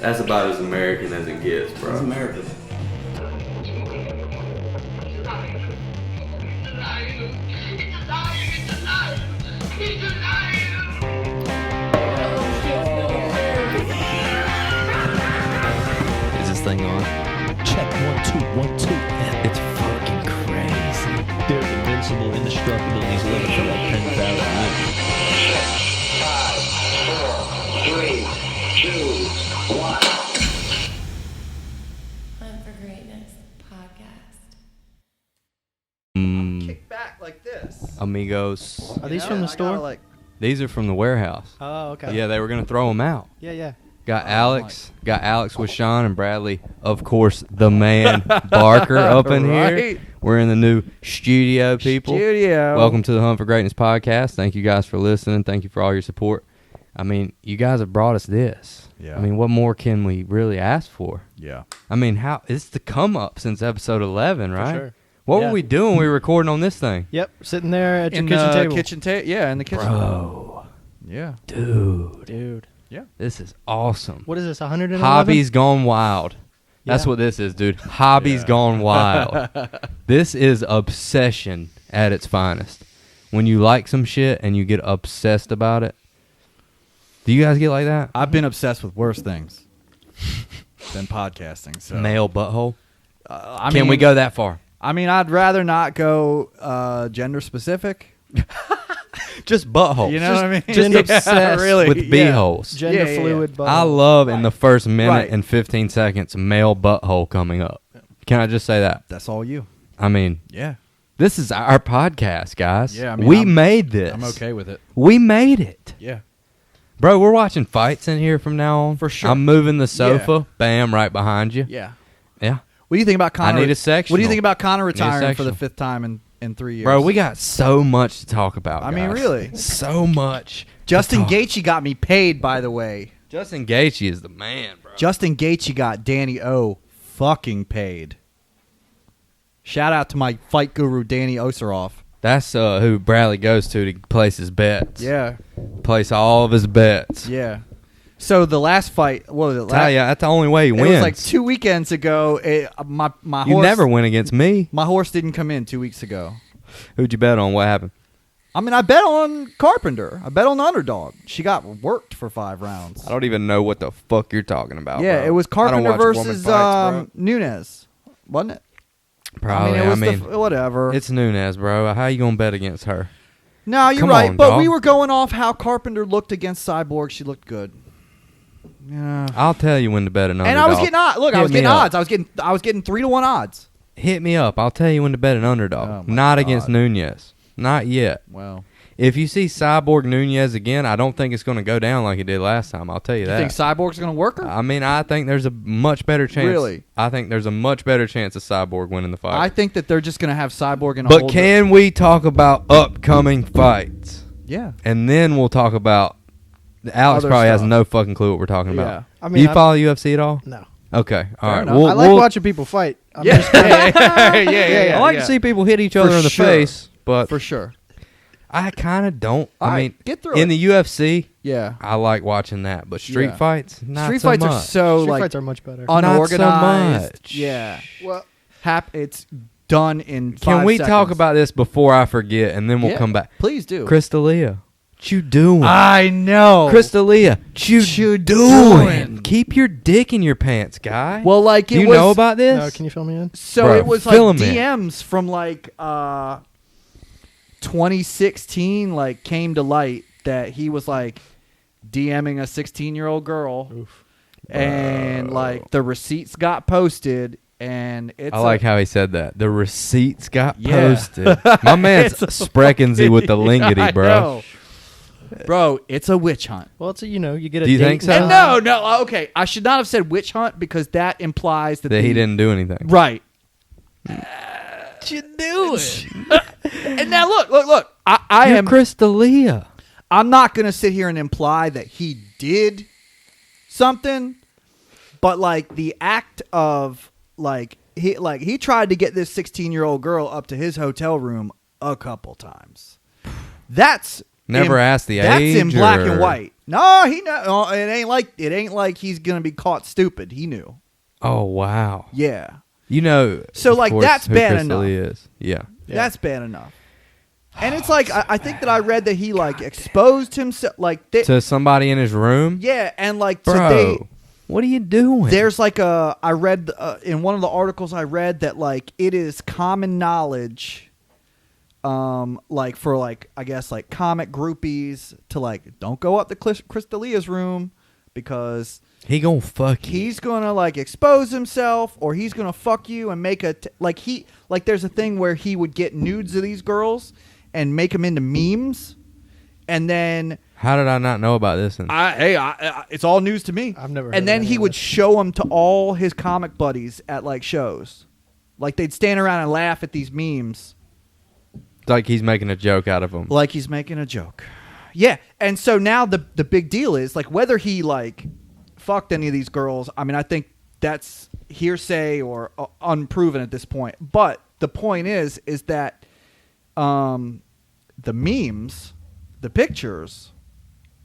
That's about as American as it gets, bro. It's American. Is this thing on? Check 1 2 1 2. It's fucking crazy. They're invincible, indestructible. He's living for like 10,000 years. 5, 4, 3, 2, 1. Hunt for Greatness podcast. Kick back like this. Amigos. Are these from the store? These are from the warehouse. Oh, okay. Yeah, they were going to throw them out. Yeah. Got Alex Wishon and Bradley, of course, the man Barker up in here. We're in the new studio, people. Welcome to the Hunt for Greatness podcast. Thank you guys for listening. Thank you for all your support. I mean, you guys have brought us this. Yeah. I mean, what more can we really ask for? Yeah. I mean, it's the come up since episode 11, right? sure. What Yeah. were we doing? We were recording on this thing. Yep, sitting there at your In kitchen the table. kitchen table. Yeah, in the kitchen. Bro, Yeah. dude, Yeah. this is awesome. What is this, 111? Hobbies gone wild. That's Yeah. what this is, dude. Hobbies gone wild. This is obsession at its finest. When you like some shit and you get obsessed about it. Do you guys get like that? I've been obsessed with worse things than podcasting. So Male butthole? I Can mean, we go that far? I mean, I'd rather not go gender specific. Just buttholes. You know what I mean? Just Yeah, obsessed really, with yeah. beeholes. Gender Yeah. fluid butthole. I love in the first minute Right. and 15 seconds male butthole coming up. Can I just say that? That's all you. I mean, Yeah. this is our podcast, guys. Yeah, I mean, we made this. I'm okay with it. We made it. Yeah. Bro, we're watching fights in here from now on. For sure. I'm moving the sofa. Yeah. Bam, right behind you. Yeah. Yeah. What do you think about Connor? I need a sectional. What do you think about Connor Need a retiring for the sectional. 5th time in 3 years? Bro, we got so much to talk about. I mean, guys. really. So much. Justin to talk. Gaethje got me paid, by the way. Justin Gaethje is the man, bro. Justin Gaethje got Danny O fucking paid. Shout out to my fight guru, Danny Oseroff. That's who Bradley goes to place his bets. Yeah. Place all of his bets. Yeah. So the last fight, what was it? Tell ya, that's the only way he It wins. was like 2 weekends ago. My you horse, never win against me. My horse didn't come in 2 weeks ago. Who'd you bet on? What happened? I mean, I bet on Carpenter. I bet on the underdog. She got worked for 5 rounds. I don't even know what the fuck you're talking about. Yeah, bro. it was I don't Carpenter watch woman versus fights, Nunez, wasn't it? Probably. I mean, it was whatever. It's Nunez, bro. How you gonna bet against her? No, you're Come right. on, But dog. we were going off how Carpenter looked against Cyborg. She looked good. Yeah. I'll tell you when to bet an underdog. And I was getting odds. Look, I Hit was me getting up. odds. I was getting 3-1 odds. Hit me up. I'll tell you when to bet an underdog. Oh, my Not against God. Nunez. Not yet. Well, If you see Cyborg Nunez again, I don't think it's going to go down like it did last time. I'll tell you you that. think Cyborg's going to work her? I mean, I think there's a much better chance. Really? I think there's a much better chance of Cyborg winning the fight. I think that they're just going to have Cyborg in a but hold. can we talk about upcoming fights? Yeah. And then we'll talk about. Alex Other probably has stuff. no fucking clue what we're talking Yeah. about. I mean, you follow UFC at all? No. Okay. All right. enough. We'll, I like we'll- watching people fight. I'm Yeah. just kinda- yeah. I like to see people hit each other in the sure. face, but For sure. I kind of don't. All I right, mean, get through in it. the UFC, Yeah. I like watching that, but street Yeah. fights, not Street so fights much. are so Street like fights are much better. Not so unorganized. much. Yeah. Well, It's done in 5 Can we seconds. talk about this before I forget, and then we'll Yeah, come back? Please do. Chris D'Elia, what you doing? I know. Chris D'Elia, what you you doing? doing? Keep your dick in your pants, guy. Well, like do it you was, know about this? no, can you fill me in? So Bro, it was like fill 'em in. DMs from like 2016 like came to light that he was like DMing a 16-year-old girl. Oof. And like the receipts got posted and it's I like how he said that. The receipts got Yeah. posted. My man's It's a Spreckensy with the lingity, I bro. know. Bro, it's a witch hunt. Well, it's you get a Do you date think so? And no, okay. I should not have said witch hunt because that implies that That he didn't do anything. Right. What you doing? And now look. I You're am. Chris D'Elia. I'm not gonna sit here and imply that he did something, but like the act of he tried to get this 16-year-old girl up to his hotel room a couple times. That's Never asked the That's age. in black or- and white. No, he know. It ain't like he's gonna be caught stupid. He knew. Oh wow. Yeah. You know. So, of like, course, that's who bad Chris enough. D'Elia is. Yeah. That's bad enough. And it's like I think that I read that he like exposed himself like To somebody in his room. yeah, and like Bro, so what are you doing? there's like I read in one of the articles I read that like it is common knowledge, like for like I guess like comic groupies to like don't go up to Chris D'Elia's room because he gonna fuck you. he's gonna like expose himself or he's gonna fuck you and make like there's a thing where he would get nudes of these girls and make them into memes, and then How did I not know about this? And it's all news to me. I've never heard And then of he any of would this. show them to all his comic buddies at like shows, like they'd stand around and laugh at these memes, it's like he's making a joke out of them. like he's making a joke. Yeah, and so now the big deal is like whether he like fucked any of these girls. I mean, I think that's hearsay or unproven at this point. But the point is that the memes, the pictures,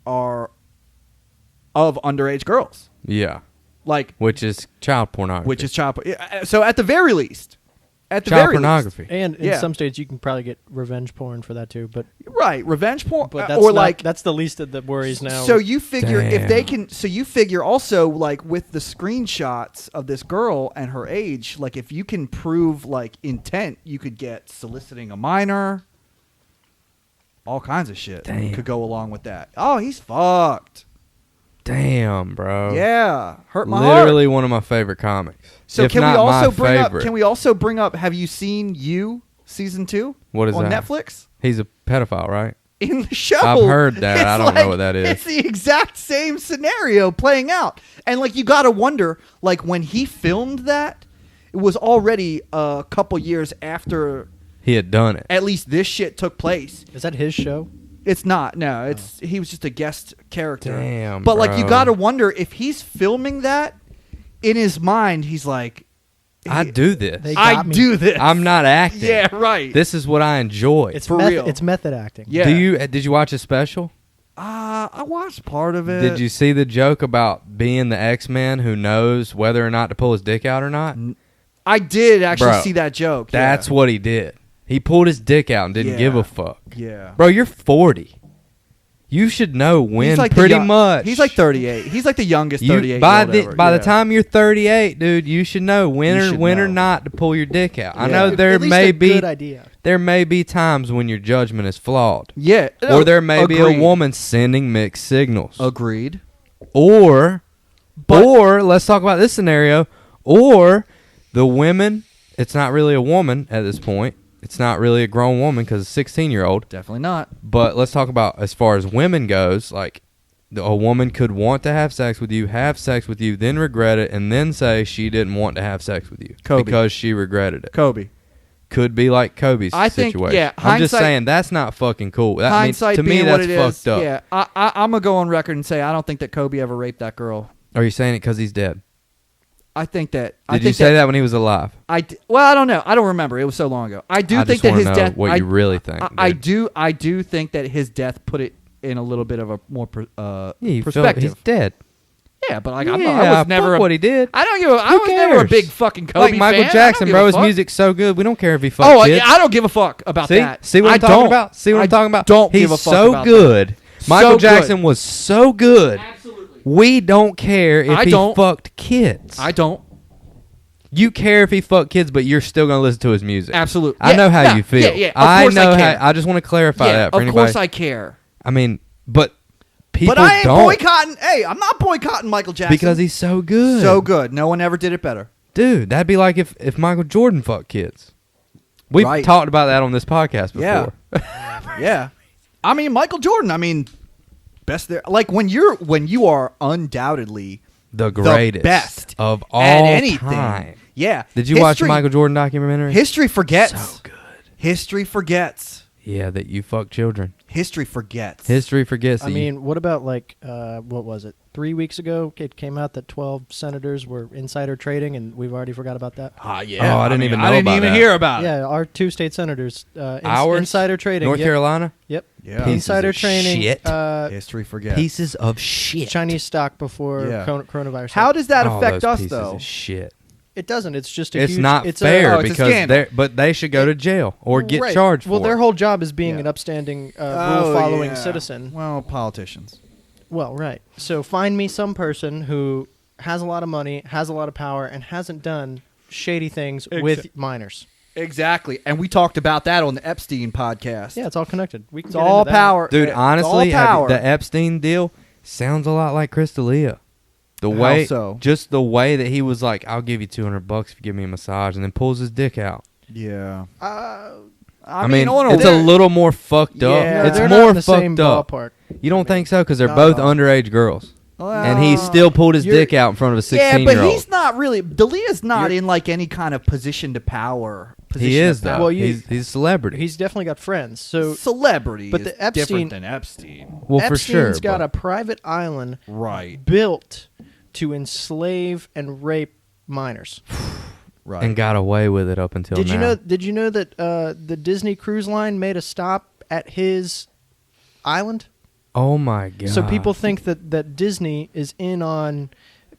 are of underage girls, Yeah. like Which is child pornography. which is child. So at the very least, child very pornography. And in Yeah. some states, you can probably get revenge porn for that too. But least, right? Revenge porn, but that's or not, like that's the least of the worries now. So you figure if they Damn. can, so you figure also like with the screenshots of this girl and her age, like if you can prove like intent, you could get soliciting a minor. All kinds of shit Damn. could go along with that. Oh, he's fucked. Damn, bro. Yeah, hurt my Literally heart. one of my favorite comics. So if can we not also my bring favorite. up? Can we also bring up? Have you seen You season 2? What is on that? Netflix? He's a pedophile, right? In the show, I've heard that. It's I don't know what that is. It's the exact same scenario playing out, and like you got to wonder, like when he filmed that, it was already a couple years after He had done it. at least this shit took place. is that his show? It's not. No, it's he was just a guest character. Damn, But like you bro. got to wonder if he's filming that in his mind. He's like, I do this. They I got me. do this. I'm not acting. Yeah, right. This is what I enjoy. It's For method, real. It's method acting. Yeah. Did you watch a special? I watched part of it. Did you see the joke about being the X-Man who knows whether or not to pull his dick out or not? I did actually Bro, see that joke. That's what he did. He pulled his dick out and didn't Yeah. give a fuck. Yeah. Bro, you're 40. You should know when He's like the pretty young- much. He's like 38. He's like the youngest You- 38. by year old the ever. time you're 38, dude, you should know when You or should when or know. not to pull your dick out. I Yeah. know At there At least may a be good idea. there may be times when your judgment is flawed, Yeah. or there may be Agreed. a woman sending mixed signals, Agreed. or But- or let's talk about this scenario, or the women. It's not really a woman at this point. It's not really a grown woman because it's a 16-year-old. Definitely not. But let's talk about as far as women goes, like a woman could want to have sex with you, then regret it, and then say she didn't want to have sex with you Kobe. because she regretted it. Kobe. Could be like Kobe's I think, situation. yeah, I'm just hindsight- saying that's not fucking cool. That means, Hindsight to me, being what that's it is. fucked up. Yeah. I'm going to go on record and say I don't think that Kobe ever raped that girl. Are you saying it because he's dead? I think that. Did you say that when he was alive? Well, I don't know. I don't remember. It was so long ago. I do I think just that wanna his know death. what you really think, I dude. do think that his death put it in a little bit of a more Yeah, you feel perspective. he's dead. Yeah, but like Yeah, I was never fuck what he did. I don't give. I Who was never a cares? big fucking Kobe Like Michael fan. Jackson, I don't bro. give His a fuck. music's so good. We don't care if he fucked Oh, kids. I don't give a fuck about See? that. See what I I'm talking don't. about? See what I I'm talking about? Don't He's give a fuck so about good. That. Michael So Jackson good. was so good. Absolutely. We don't care if I he don't. fucked kids. I don't. You care if he fucked kids, but you're still gonna listen to his music. Absolutely. I know how Yeah, you feel. Yeah, yeah. Of I course know I care. how. I just want to clarify Yeah, that for of anybody. course I care. I mean, but people But I ain't don't boycotting. Hey, I'm not boycotting Michael Jackson because he's so good. so good. No one ever did it better. Dude, that'd be like if Michael Jordan fucked kids. We've Right. talked about that on this podcast Yeah. before. Yeah. I mean, Michael Jordan. I mean, best there. Like when you are undoubtedly The greatest best of all at anything. time. Yeah. Did you watch the Michael Jordan documentary? History forgets. So good. History forgets. Yeah, that you fuck children. History forgets. History forgets. I that you- mean, what about like what was it? 3 weeks ago, it came out that 12 senators were insider trading, and we've already forgot about that. Yeah. Oh, I didn't even know I didn't about even that. hear about it. Yeah, our 2 state senators. Ours? Insider trading. North yep. Carolina? Yep. Yeah. Pieces Insider of trading. shit. History forgets. Pieces of shit. Chinese stock before Yeah. coronavirus. How hit. does that Oh, affect those us, pieces though? of shit. It doesn't. It's just a It's huge, not it's fair it's a because scandal. but they should go to jail or get Right. charged Well, for their it. whole job is being Yeah. an upstanding, Oh, rule-following yeah. citizen. Well, politicians. Well, right. So find me some person who has a lot of money, has a lot of power, and hasn't done shady things with minors. Exactly. And we talked about that on the Epstein podcast. Yeah, it's all connected. We can It's get all into that. power. Dude, It's honestly, all power. the Epstein deal sounds a lot like Chris D'Elia. The How way, so? just the way that he was like, "I'll give you $200 if you give me a massage," and then pulls his dick out. Yeah. I mean, on it's a little more fucked Yeah. up. No, It's they're more not in the same fucked up. ballpark. You don't think so? Because they're No. both underage girls, and he still pulled his You're- dick out in front of a Yeah, 16-year-old. but he's not really. Delia's not You're- in like any kind of position to power. He is of power. though. Well, he's a celebrity. He's definitely got friends. So Celebrity, but is the Epstein- different than Epstein. well, for sure. Epstein's got but- a private island Right. built to enslave and rape minors. Right. and got away with it up until Did now. you know? Did you know that the Disney Cruise Line made a stop at his island? Oh my god! So people think that Disney is in on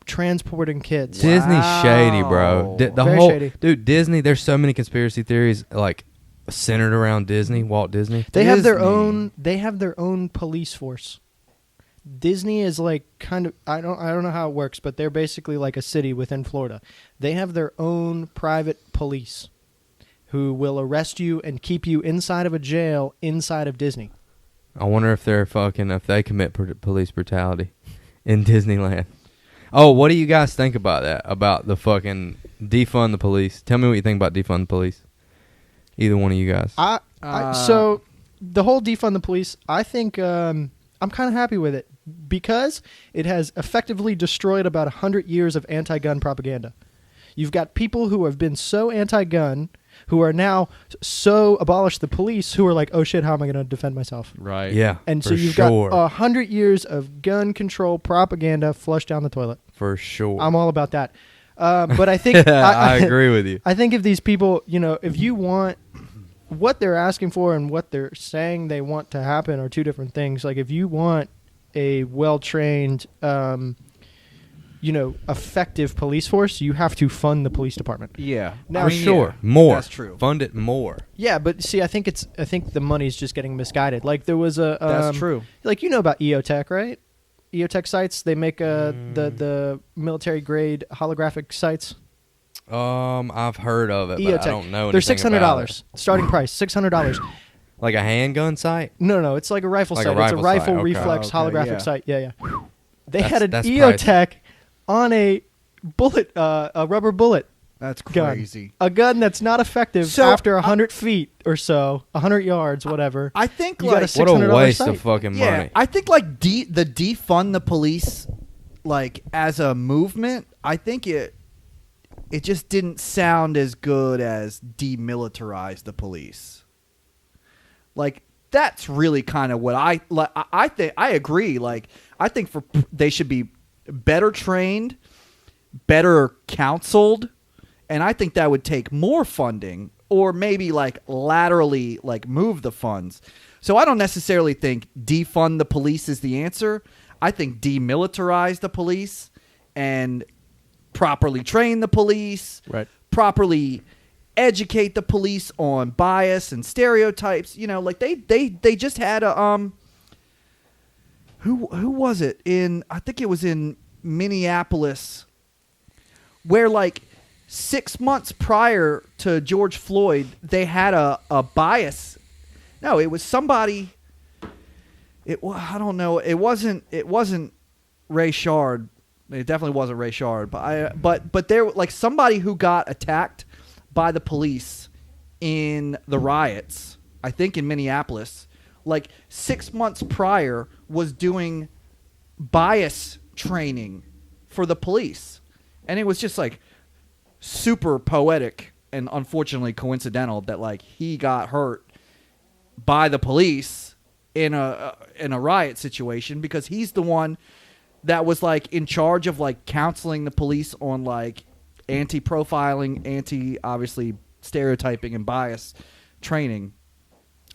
transporting kids. Disney's shady, bro. Wow. The Very whole shady. dude, Disney. There's so many conspiracy theories like centered around Disney, Walt Disney. They have their Disney. own. They have their own police force. Disney is like kind of I don't know how it works, but they're basically like a city within Florida. They have their own private police who will arrest you and keep you inside of a jail inside of Disney. I wonder if they commit police brutality in Disneyland. Oh, what do you guys think about that? About the fucking defund the police? Tell me what you think about defund the police. Either one of you guys. So the whole defund the police, I think I'm kind of happy with it because it has effectively destroyed about 100 years of anti-gun propaganda. You've got people who have been so anti-gun who are now so abolish the police who are like, oh shit, how am I going to defend myself? Right. Yeah, And so for you've sure. got 100 years of gun control propaganda flushed down the toilet. For sure. I'm all about that. But I think I agree with you. I think if these people, if you want what they're asking for and what they're saying they want to happen are two different things. Like if you want a well-trained, effective police force, you have to fund the police department. Yeah. Now, For sure. More. That's true. Fund it more. Yeah, but see, I think the money's just getting misguided. Like there was a That's true. Like about EOTech, right? EOTech sites, they make the military grade holographic sites. I've heard of it, but EOTech. I don't know They're anything about it. $600 starting price. $600. Like a handgun site? No, it's like a rifle Like a sight. It's a rifle rifle sight, okay. reflex Okay, holographic yeah. sight. Yeah. They That's- had an that's EOTech on a bullet, a rubber bullet That's gun. crazy. A gun that's not effective So, after 100 feet or so, 100 yards, whatever. I think You got like a What a $600 waste site. of fucking yeah, money. I think like the defund the police, like as a movement, I think it just didn't sound as good as demilitarize the police. Like that's really kind of what I like. I think I agree. Like I think they should be better trained, better counseled, and I think that would take more funding or maybe like laterally like move the funds. So I don't necessarily think defund the police is the answer. I think demilitarize the police and properly train the police, Right. properly educate the police on bias and stereotypes. Like they just had a who was it I think it was in Minneapolis where like 6 months prior to George Floyd they had a bias. No, it was somebody. I don't know. It wasn't Ray Shard. It definitely wasn't Ray Shard, but there like somebody who got attacked by the police in the riots, I think in Minneapolis, like 6 months prior was doing bias training for the police. And it was just like super poetic and unfortunately coincidental that like he got hurt by the police in a riot situation because he's the one that was like in charge of like counseling the police on like anti-profiling, obviously stereotyping and bias training.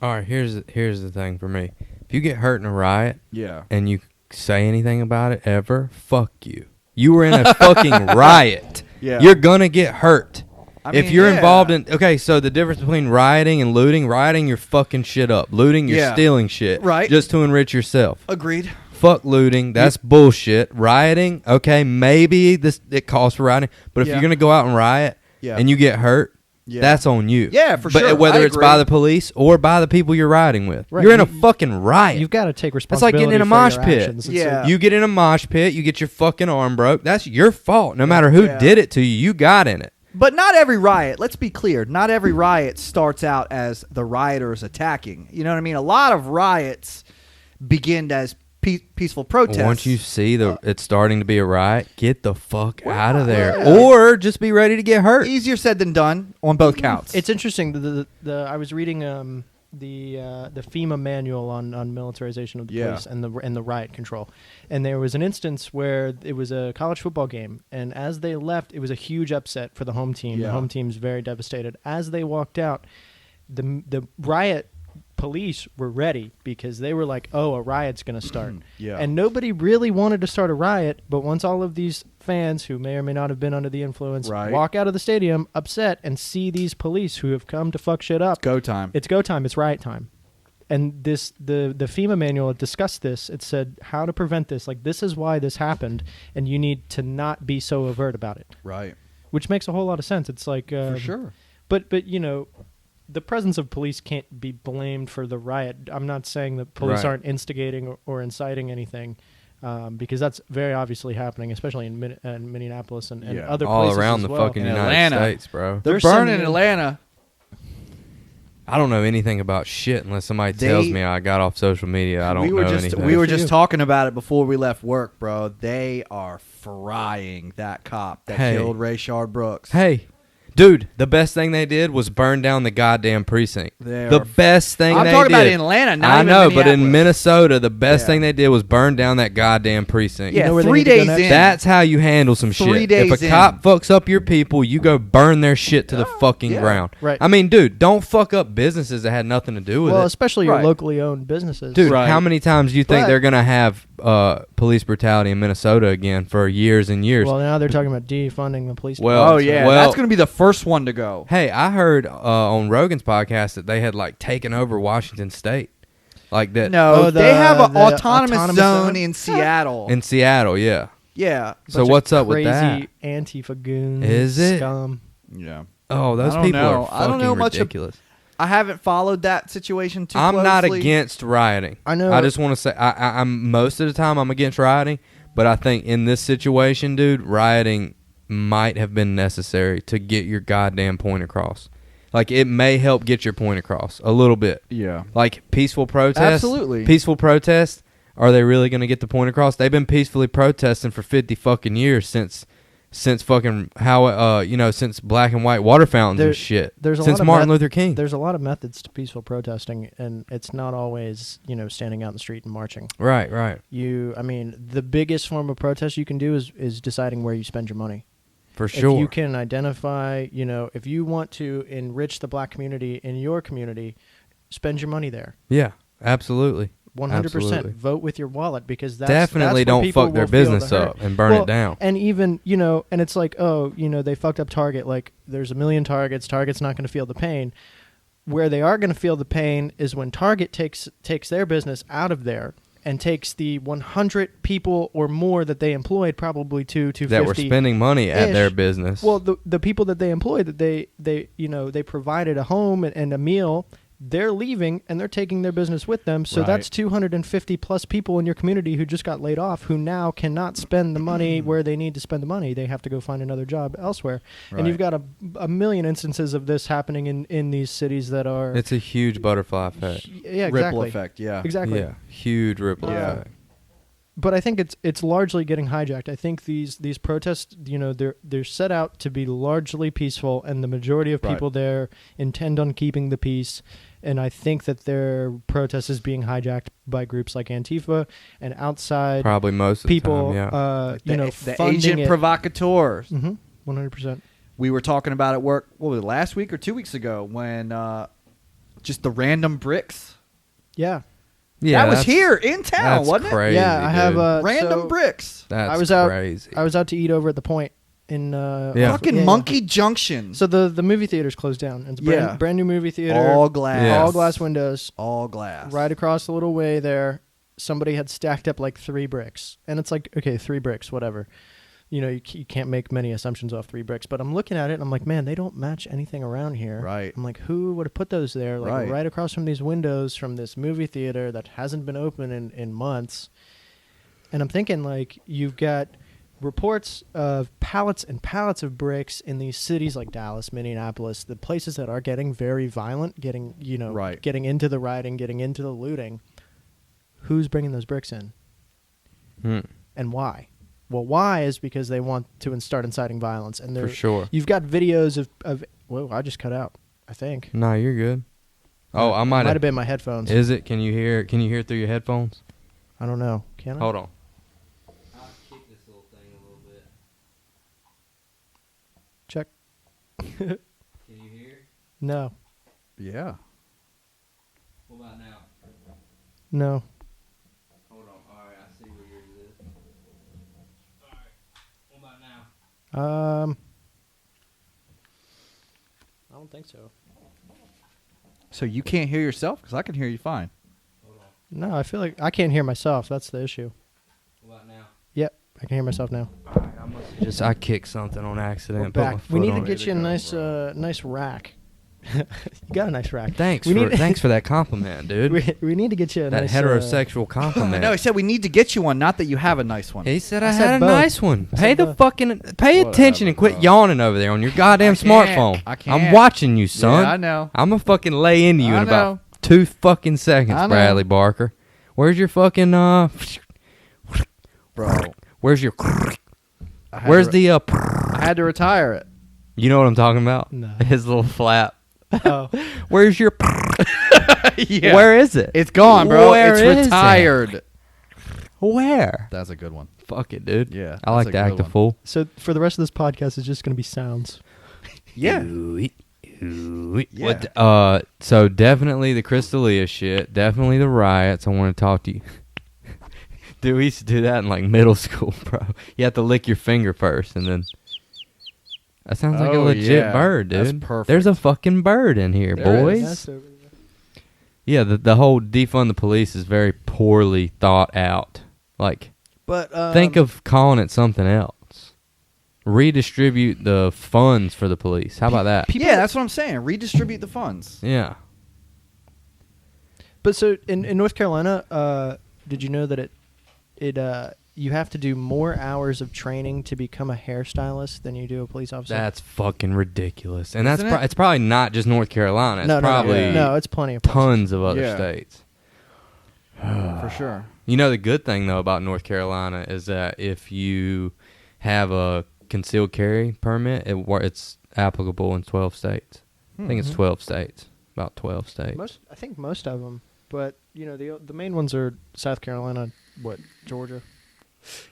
All right, here's the thing for me. If you get hurt in a riot, Yeah. and you say anything about it ever, fuck you. You were in a fucking riot. Yeah. You're gonna get hurt. If mean, you're yeah. involved in so the difference between rioting and looting, you're fucking shit up. Looting, you're stealing shit. Right. Just to enrich yourself. Agreed. Fuck looting. That's bullshit. Rioting, okay, maybe it calls for rioting, but if Yeah. you're gonna go out and riot and you get hurt, that's on you. Yeah, for but sure. Whether I it's agree. by the police or by the people you're riding with. Right. You're in a fucking riot. You've got to take That's responsibility. like getting in a for mosh your pit. actions. It's Yeah. You get in a mosh pit, you get your fucking arm broke. That's your fault. No matter who did it to you, you got in it. But not every riot, let's be clear, not every riot starts out as the rioters attacking. You know what I mean? A lot of riots begin as peaceful protests. Once you see it's starting to be a riot, get the fuck out of there. yeah. Or just be ready to get hurt. Easier said than done on both counts. It's interesting. I was reading the FEMA manual on militarization of the police and the riot control, and there was an instance where it was a college football game, and as they left, it was a huge upset for the home team. Yeah. The home team's very devastated. As they walked out, the riot police were ready because they were like, oh, a riot's going to start. Yeah. And nobody really wanted to start a riot, but once all of these fans who may or may not have been under the influence walk out of the stadium upset and see these police who have come to fuck shit up. Go time. It's go time. It's riot time. And the FEMA manual discussed this. It said how to prevent this. Like, this is why this happened, and you need to not be so overt about it. Right. Which makes a whole lot of sense. It's like... For sure. But you know... The presence of police can't be blamed for the riot. I'm not saying that police aren't instigating or inciting anything, because that's very obviously happening, especially in Minneapolis and other all places around as the well. fucking In United Atlanta. States, bro. They're There's burning some- Atlanta. I don't know anything about shit unless somebody tells me I got off social media. I don't know anything. We were Good for just you. talking about it before we left work, bro. They are frying that cop that killed Rayshard Brooks. Hey, dude, the best thing they did was burn down the goddamn precinct. The best thing I'm they talking did. about in Atlanta, not I even know, but in Minneapolis. Minnesota, the best thing they did was burn down that goddamn precinct. Yeah, know where they 3 need to go days next? in. That's how you handle some 3 shit. days If a in. cop fucks up your people, you go burn their shit to the fucking yeah. ground. Right. I mean, dude, don't fuck up businesses that had nothing to do with Well, it. especially your Right. locally owned businesses. Dude, Right. how many times do you think But- they're going to have police brutality in Minnesota again for years and years? Well, now they're talking about defunding the police. Well, Oh, department, yeah. well- that's going to be the first one to go. Hey, I heard on Rogan's podcast that they had like taken over Washington State. Like that No, they have an the autonomous zone in Seattle. in Seattle, yeah. Yeah. So bunch of what's up with that? Crazy Antifa goons. Is it? Scum. Yeah. Oh, those I don't people know. are I don't fucking know much of- ridiculous. I haven't followed that situation too I'm not closely. against rioting. I know. I just want to say I'm most of the time I'm against rioting, but I think in this situation, dude, rioting might have been necessary to get your goddamn point across. Like, it may help get your point across a little bit. Yeah. Like, peaceful protest. Absolutely. Peaceful protest. Are they really going to get the point across? They've been peacefully protesting for 50 fucking years since fucking since black and white water fountains and shit. There's a since lot of Martin Luther King. There's a lot of methods to peaceful protesting, and it's not always standing out in the street and marching. Right. I mean, the biggest form of protest you can do is deciding where you spend your money. For sure. If you can identify, if you want to enrich the black community in your community, spend your money there. Yeah, absolutely. 100%. Absolutely. Vote with your wallet, because Definitely that's don't where people fuck their will feel the business hurt. up and burn it down. And even, and it's like, they fucked up Target. Like, there's a million Targets. Target's not going to feel the pain. Where they are going to feel the pain is when Target takes their business out of there and takes the 100 people or more that they employed, probably 250 that were spending money at their business. Well, the people that they employed, that they provided a home and a meal, they're leaving and they're taking their business with them. So Right. that's 250 plus people in your community who just got laid off, who now cannot spend the money where they need to spend the money. They have to go find another job elsewhere. Right. And you've got a million instances of this happening in these cities that are... it's a huge butterfly effect. Yeah, exactly. Ripple effect, yeah. Exactly. Yeah, huge ripple Yeah. effect. But I think it's largely getting hijacked. I think these protests, they're set out to be largely peaceful, and the majority of people there intend on keeping the peace. And I think that their protest is being hijacked by groups like Antifa and outside probably most of people. the time, The funding agent it. provocateurs. 100%. We were talking about at work. What was it, last week or 2 weeks ago when just the random bricks. Yeah. Yeah, that was here in town, that's wasn't crazy, Yeah, I have dude. Random so bricks. That's I was crazy. I was out to eat over at the Point in Yeah. Fucking Monkey Junction. So the movie theater's closed down. It's a brand new movie theater. All glass. Yes. All glass windows. All glass. Right across the little way there, somebody had stacked up like 3 bricks. And it's like, okay, 3 bricks, whatever. You can't make many assumptions off 3 bricks. But I'm looking at it, and I'm like, man, they don't match anything around here. Right. I'm like, who would have put those there? Like right across from these windows from this movie theater that hasn't been open in months. And I'm thinking, like, you've got reports of pallets and pallets of bricks in these cities like Dallas, Minneapolis, the places that are getting very violent, getting into the rioting, getting into the looting. Who's bringing those bricks in? And why? Well, why is because they want to start inciting violence. And For sure. You've got videos of whoa, I just cut out, I think. No, you're good. Oh, I might have been my headphones. Is it? Can you hear it through your headphones? I don't know. Can I? Hold on. I'll kick this little thing a little bit. Check. Can you hear? No. Yeah. What about now? No. Hold on. All right, I see where yours is. All right. What about now? I don't think so. So you can't hear yourself? Because I can hear you fine. Hold on. No, I feel like I can't hear myself. That's the issue. What about now? Yep, I can hear myself now. All right, I must have just kicked something on accident. We're and put my back. foot We need on to it. get you a nice rack. You got a nice rack. Thanks We need- thanks for that compliment, dude. We need to get you a that nice heterosexual compliment. No, he said we need to get you one, not that you have a nice one. He said I I said had a both. nice one. I Pay said the both. fucking pay attention and quit yawning over there on your goddamn smartphone. I can't. I'm watching you, son. Yeah, I know. I'm gonna fucking lay into you I in about know. 2 fucking seconds, I know. Bradley Barker. Where's your fucking Bro. Where's your I had Where's to, the I had to retire it. You know what I'm talking about? No. His little flap. Oh. Where's your Yeah. Where is it? It's gone, bro. Where it's is it? retired. Where? That's a good one. Fuck it, dude. Yeah, I like that's to a act good a fool. So for the rest of this podcast, it's just going to be sounds. Yeah. What? So definitely the Crystalia shit. Definitely the riots. I want to talk to you. Dude, we used to do that in like middle school, bro. You have to lick your finger first, and then. That sounds like a Oh, legit yeah. bird, That's dude. perfect. There's a fucking bird in here, There boys. is. Yeah, the whole defund the police is very poorly thought out. Like, But think of calling it something else. Redistribute the funds for the police. How about that? yeah, that's what I'm saying. Redistribute the funds. Yeah. But so in North Carolina, did you know that you have to do more hours of training to become a hairstylist than you do a police officer? That's fucking ridiculous. And Isn't it? it's probably not just North Carolina. It's no, probably no, it's plenty of places. tons of other Yeah. states. For sure. You know, the good thing, though, about North Carolina is that if you have a concealed carry permit, it's applicable in 12 states. I think it's 12 states. About 12 states. I think most of them, but the main ones are South Carolina, Georgia.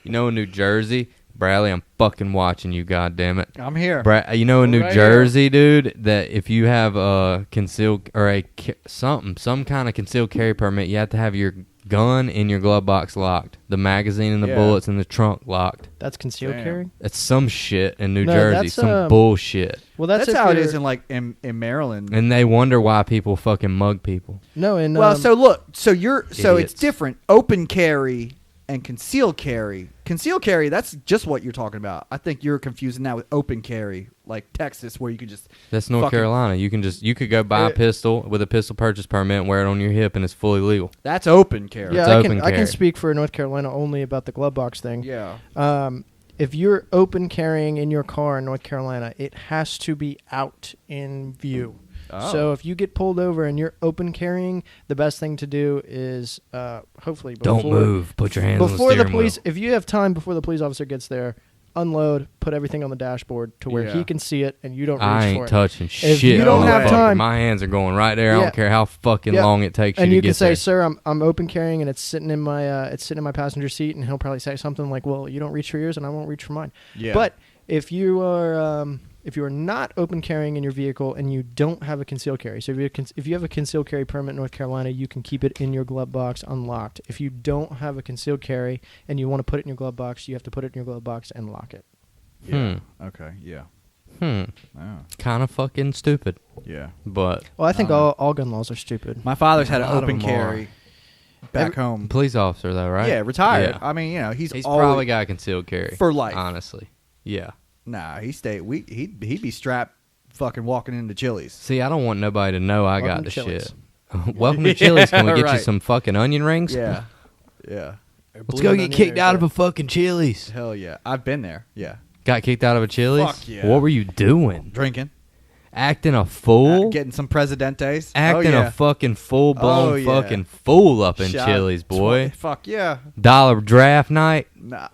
You know, in New Jersey, Bradley, I'm fucking watching you, goddammit. I'm here. You know, in New Right Jersey, dude, that if you have a concealed or some kind of concealed carry permit, you have to have your gun in your glove box locked, the magazine and the Yeah. bullets in the trunk locked. That's concealed Damn. carry? It's some shit in New No, Jersey, that's, some bullshit, Well, That's if how it you're- is in Maryland. and they wonder why people fucking mug people. No, in Well, so look, so Idiots. it's different. Open carry and concealed carry. Concealed carry, that's just what you're talking about. I think you're confusing that with open carry, like Texas, where you can just. That's North fucking- Carolina. You could go buy a pistol with a pistol purchase permit and wear it on your hip, and it's fully legal. That's open carry. yeah, it's I open can carry. speak for North Carolina only about the glove box thing. Yeah. If you're open carrying in your car in North Carolina, it has to be out in view. Oh. So if you get pulled over and you're open carrying, the best thing to do is hopefully Don't move. Put your hands on the before steering police. wheel. If you have time before the police officer gets there, unload, put everything on the dashboard to where he can see it and you don't reach I for ain't it. touching If shit. you don't have motherfucker. time- My hands are going right there. I Yeah. don't care how fucking Yeah. long it takes And you you to can get say, there. "Sir, I'm open carrying, and it's sitting in my passenger seat." And he'll probably say something like, "Well, you don't reach for yours, and I won't reach for mine." Yeah. But if you are not open carrying in your vehicle and you don't have a concealed carry, so if you have a concealed carry permit in North Carolina, you can keep it in your glove box unlocked. If you don't have a concealed carry and you want to put it in your glove box, you have to put it in your glove box and lock it. Yeah. Okay. Yeah. Oh. Kind of fucking stupid. Yeah. But Well, I think all gun laws are stupid. My father's had A an lot of open them carry back home. police officer though, right? Yeah, retired. Yeah. I mean, he's He's always, probably got a concealed carry for life. Honestly, yeah. Nah, he'd be strapped, fucking walking into Chili's. See, I don't want nobody to know I got Welcome the to Chili's. shit. Welcome to Chili's. Can we get you right. some fucking onion rings? Yeah. Yeah. Let's go get kicked out of a fucking Chili's. Hell yeah. I've been there. Yeah. Got kicked out of a Chili's? Fuck yeah. What were you doing? Drinking. Acting a fool? Getting some Presidentes. Acting oh, yeah. a fucking full-blown Oh, yeah. fucking fool up in Shot Chili's, boy. Fuck yeah. Dollar draft night? Nah,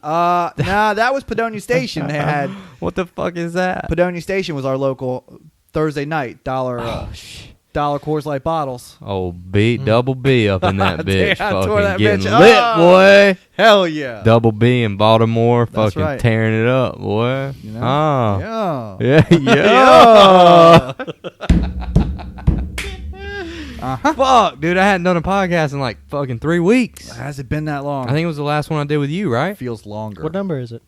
that was Padonia Station. They had What the fuck is that? Padonia Station was our local Thursday night dollar Coors Light bottles. Oh, double B up in that bitch. Damn, I tore Fucking that getting bitch lit, up. boy. Hell yeah. Double B in Baltimore, That's fucking right. tearing it up, boy. You know? Oh. Yeah. Yeah. Uh-huh. Fuck, dude, I hadn't done a podcast in like fucking 3 weeks. Has it been that long? I think it was the last one I did with you, right? feels longer. What number is it?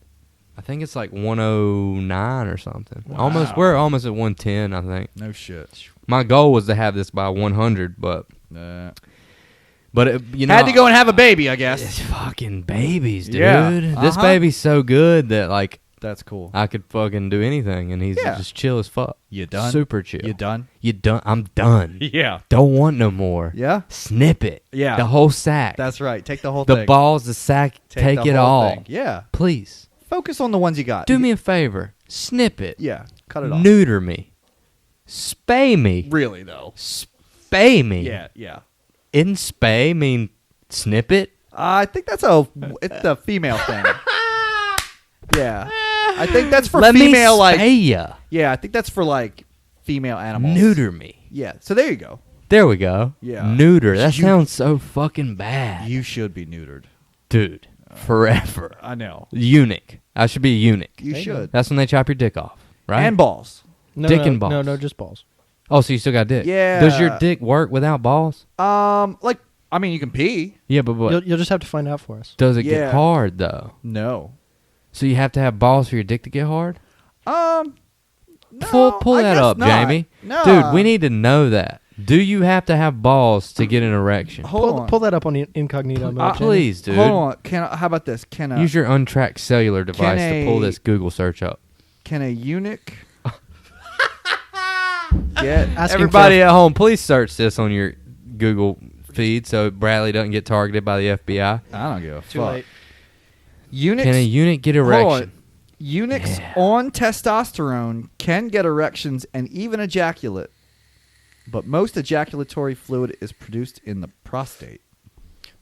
I think it's like 109 or something. We're almost at 110, I think. No shit. My goal was to have this by 100, but you know, had to go and have a baby, I guess. It's fucking babies, dude. Yeah. This baby's so good that like That's cool. I could fucking do anything, and he's Yeah. just chill as fuck. You done? Super chill. You done? You done? I'm done. Yeah. Don't want no more. Yeah. Snip it. Yeah. The whole sack. That's right. Take the whole the thing. balls, the sack. Take the it whole all. thing. Yeah. Please. Focus on the ones you got. Do me a favor. Snip it. Yeah. Cut it off. Neuter me. Spay me. Really though. Spay me. Yeah. Yeah. Isn't spay mean snip it? I think it's a female thing. Yeah. I think that's for Let female me like. spay ya. Yeah, I think that's for like female animals. Neuter me. Yeah. So there you go. There we go. Yeah. Neuter. That You- sounds so fucking bad. You should be neutered. Dude. Forever. I know. Eunuch. I should be a eunuch. You There you should. That's when they chop your dick off, right? And balls. No, Dick no, and balls. No, just balls. Oh, so you still got dick? Yeah. Does your dick work without balls? Like I mean, you can pee. Yeah, but what? You'll just have to find out for us. Does it Yeah. get hard though? No. So you have to have balls for your dick to get hard? No, Pull I that guess up, not. Jamie. No. Dude, we need to know that. Do you have to have balls to get an erection? Hold on. Pull that up on incognito mode. Jamie. Please, dude. Hold on. How about this? Use your untracked cellular device to pull a- this Google search up. Can a eunuch get Asking Everybody at home, please search this on your Google feed so Bradley doesn't get targeted by the FBI. I don't give a Too fuck. late. Eunuchs, Can a eunuch get hold erection? on. Eunuchs Yeah. on testosterone can get erections and even ejaculate, but most ejaculatory fluid is produced in the prostate.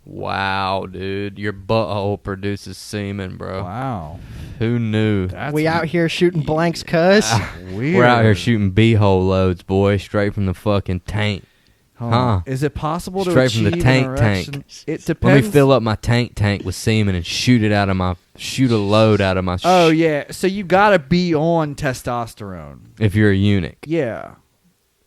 Wow, dude. Your butthole produces semen, bro. Wow. Who knew? That's We out here shooting blanks, cuz. weird. We're out here shooting b-hole loads, boy, straight from the fucking tank. Hold Huh. on. Is it possible to Straight from achieve the tank an erection? tank. It depends. Let me fill up my tank with semen and shoot a load out of my Oh yeah, so you gotta be on testosterone. if you're a eunuch. Yeah.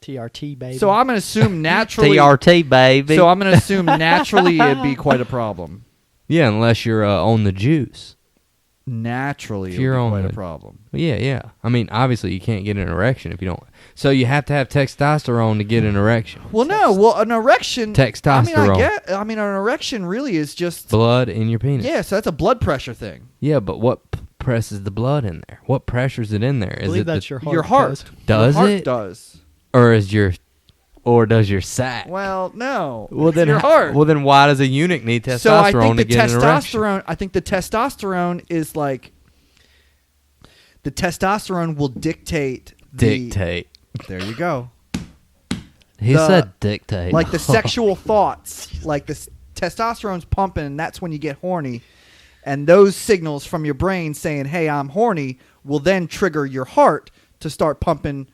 TRT, baby. So I'm gonna assume naturally. TRT, baby. So I'm gonna assume naturally it'd be quite a problem. Yeah, unless you're on the juice. Naturally, If it'd you're be on quite a the- problem. Yeah. I mean, obviously you can't get an erection if you don't. So you have to have testosterone to get an erection. Well, no. Well, an erection. Testosterone. I mean, an erection really is just. Blood in your penis. Yeah, so that's a blood pressure thing. Yeah, but what presses the blood in there? What pressures it in there? I Is believe it that's the, your heart. Your heart. cuz. Does your heart it? does. or does your sack? Well, no. Well, it's then your heart. Well, then why does a eunuch need testosterone so I think to the get an erection? testosterone. I think the testosterone is like. The testosterone will dictate. Dictate. There you go. He said dictate. Like the sexual thoughts, like the testosterone's pumping, and that's when you get horny. And those signals from your brain saying, hey, I'm horny, will then trigger your heart to start pumping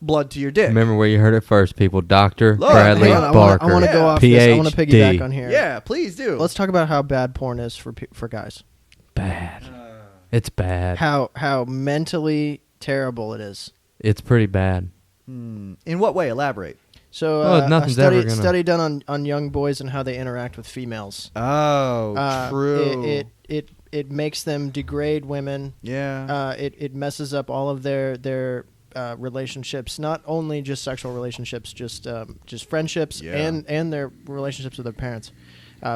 blood to your dick. Remember where you heard it first, people. Dr. Look, Bradley hang on, Barker. I want to go off PhD. this. I want to piggyback on here. Yeah, please do. Let's talk about how bad porn is for guys. Bad. It's bad. How mentally terrible it is. It's pretty bad. In what way? Elaborate. So Well, a nothing's ever study, gonna- study done on young boys and how they interact with females. Oh, true. It makes them degrade women. Yeah. It messes up all of their relationships, not only just sexual relationships, just friendships and their relationships with their parents.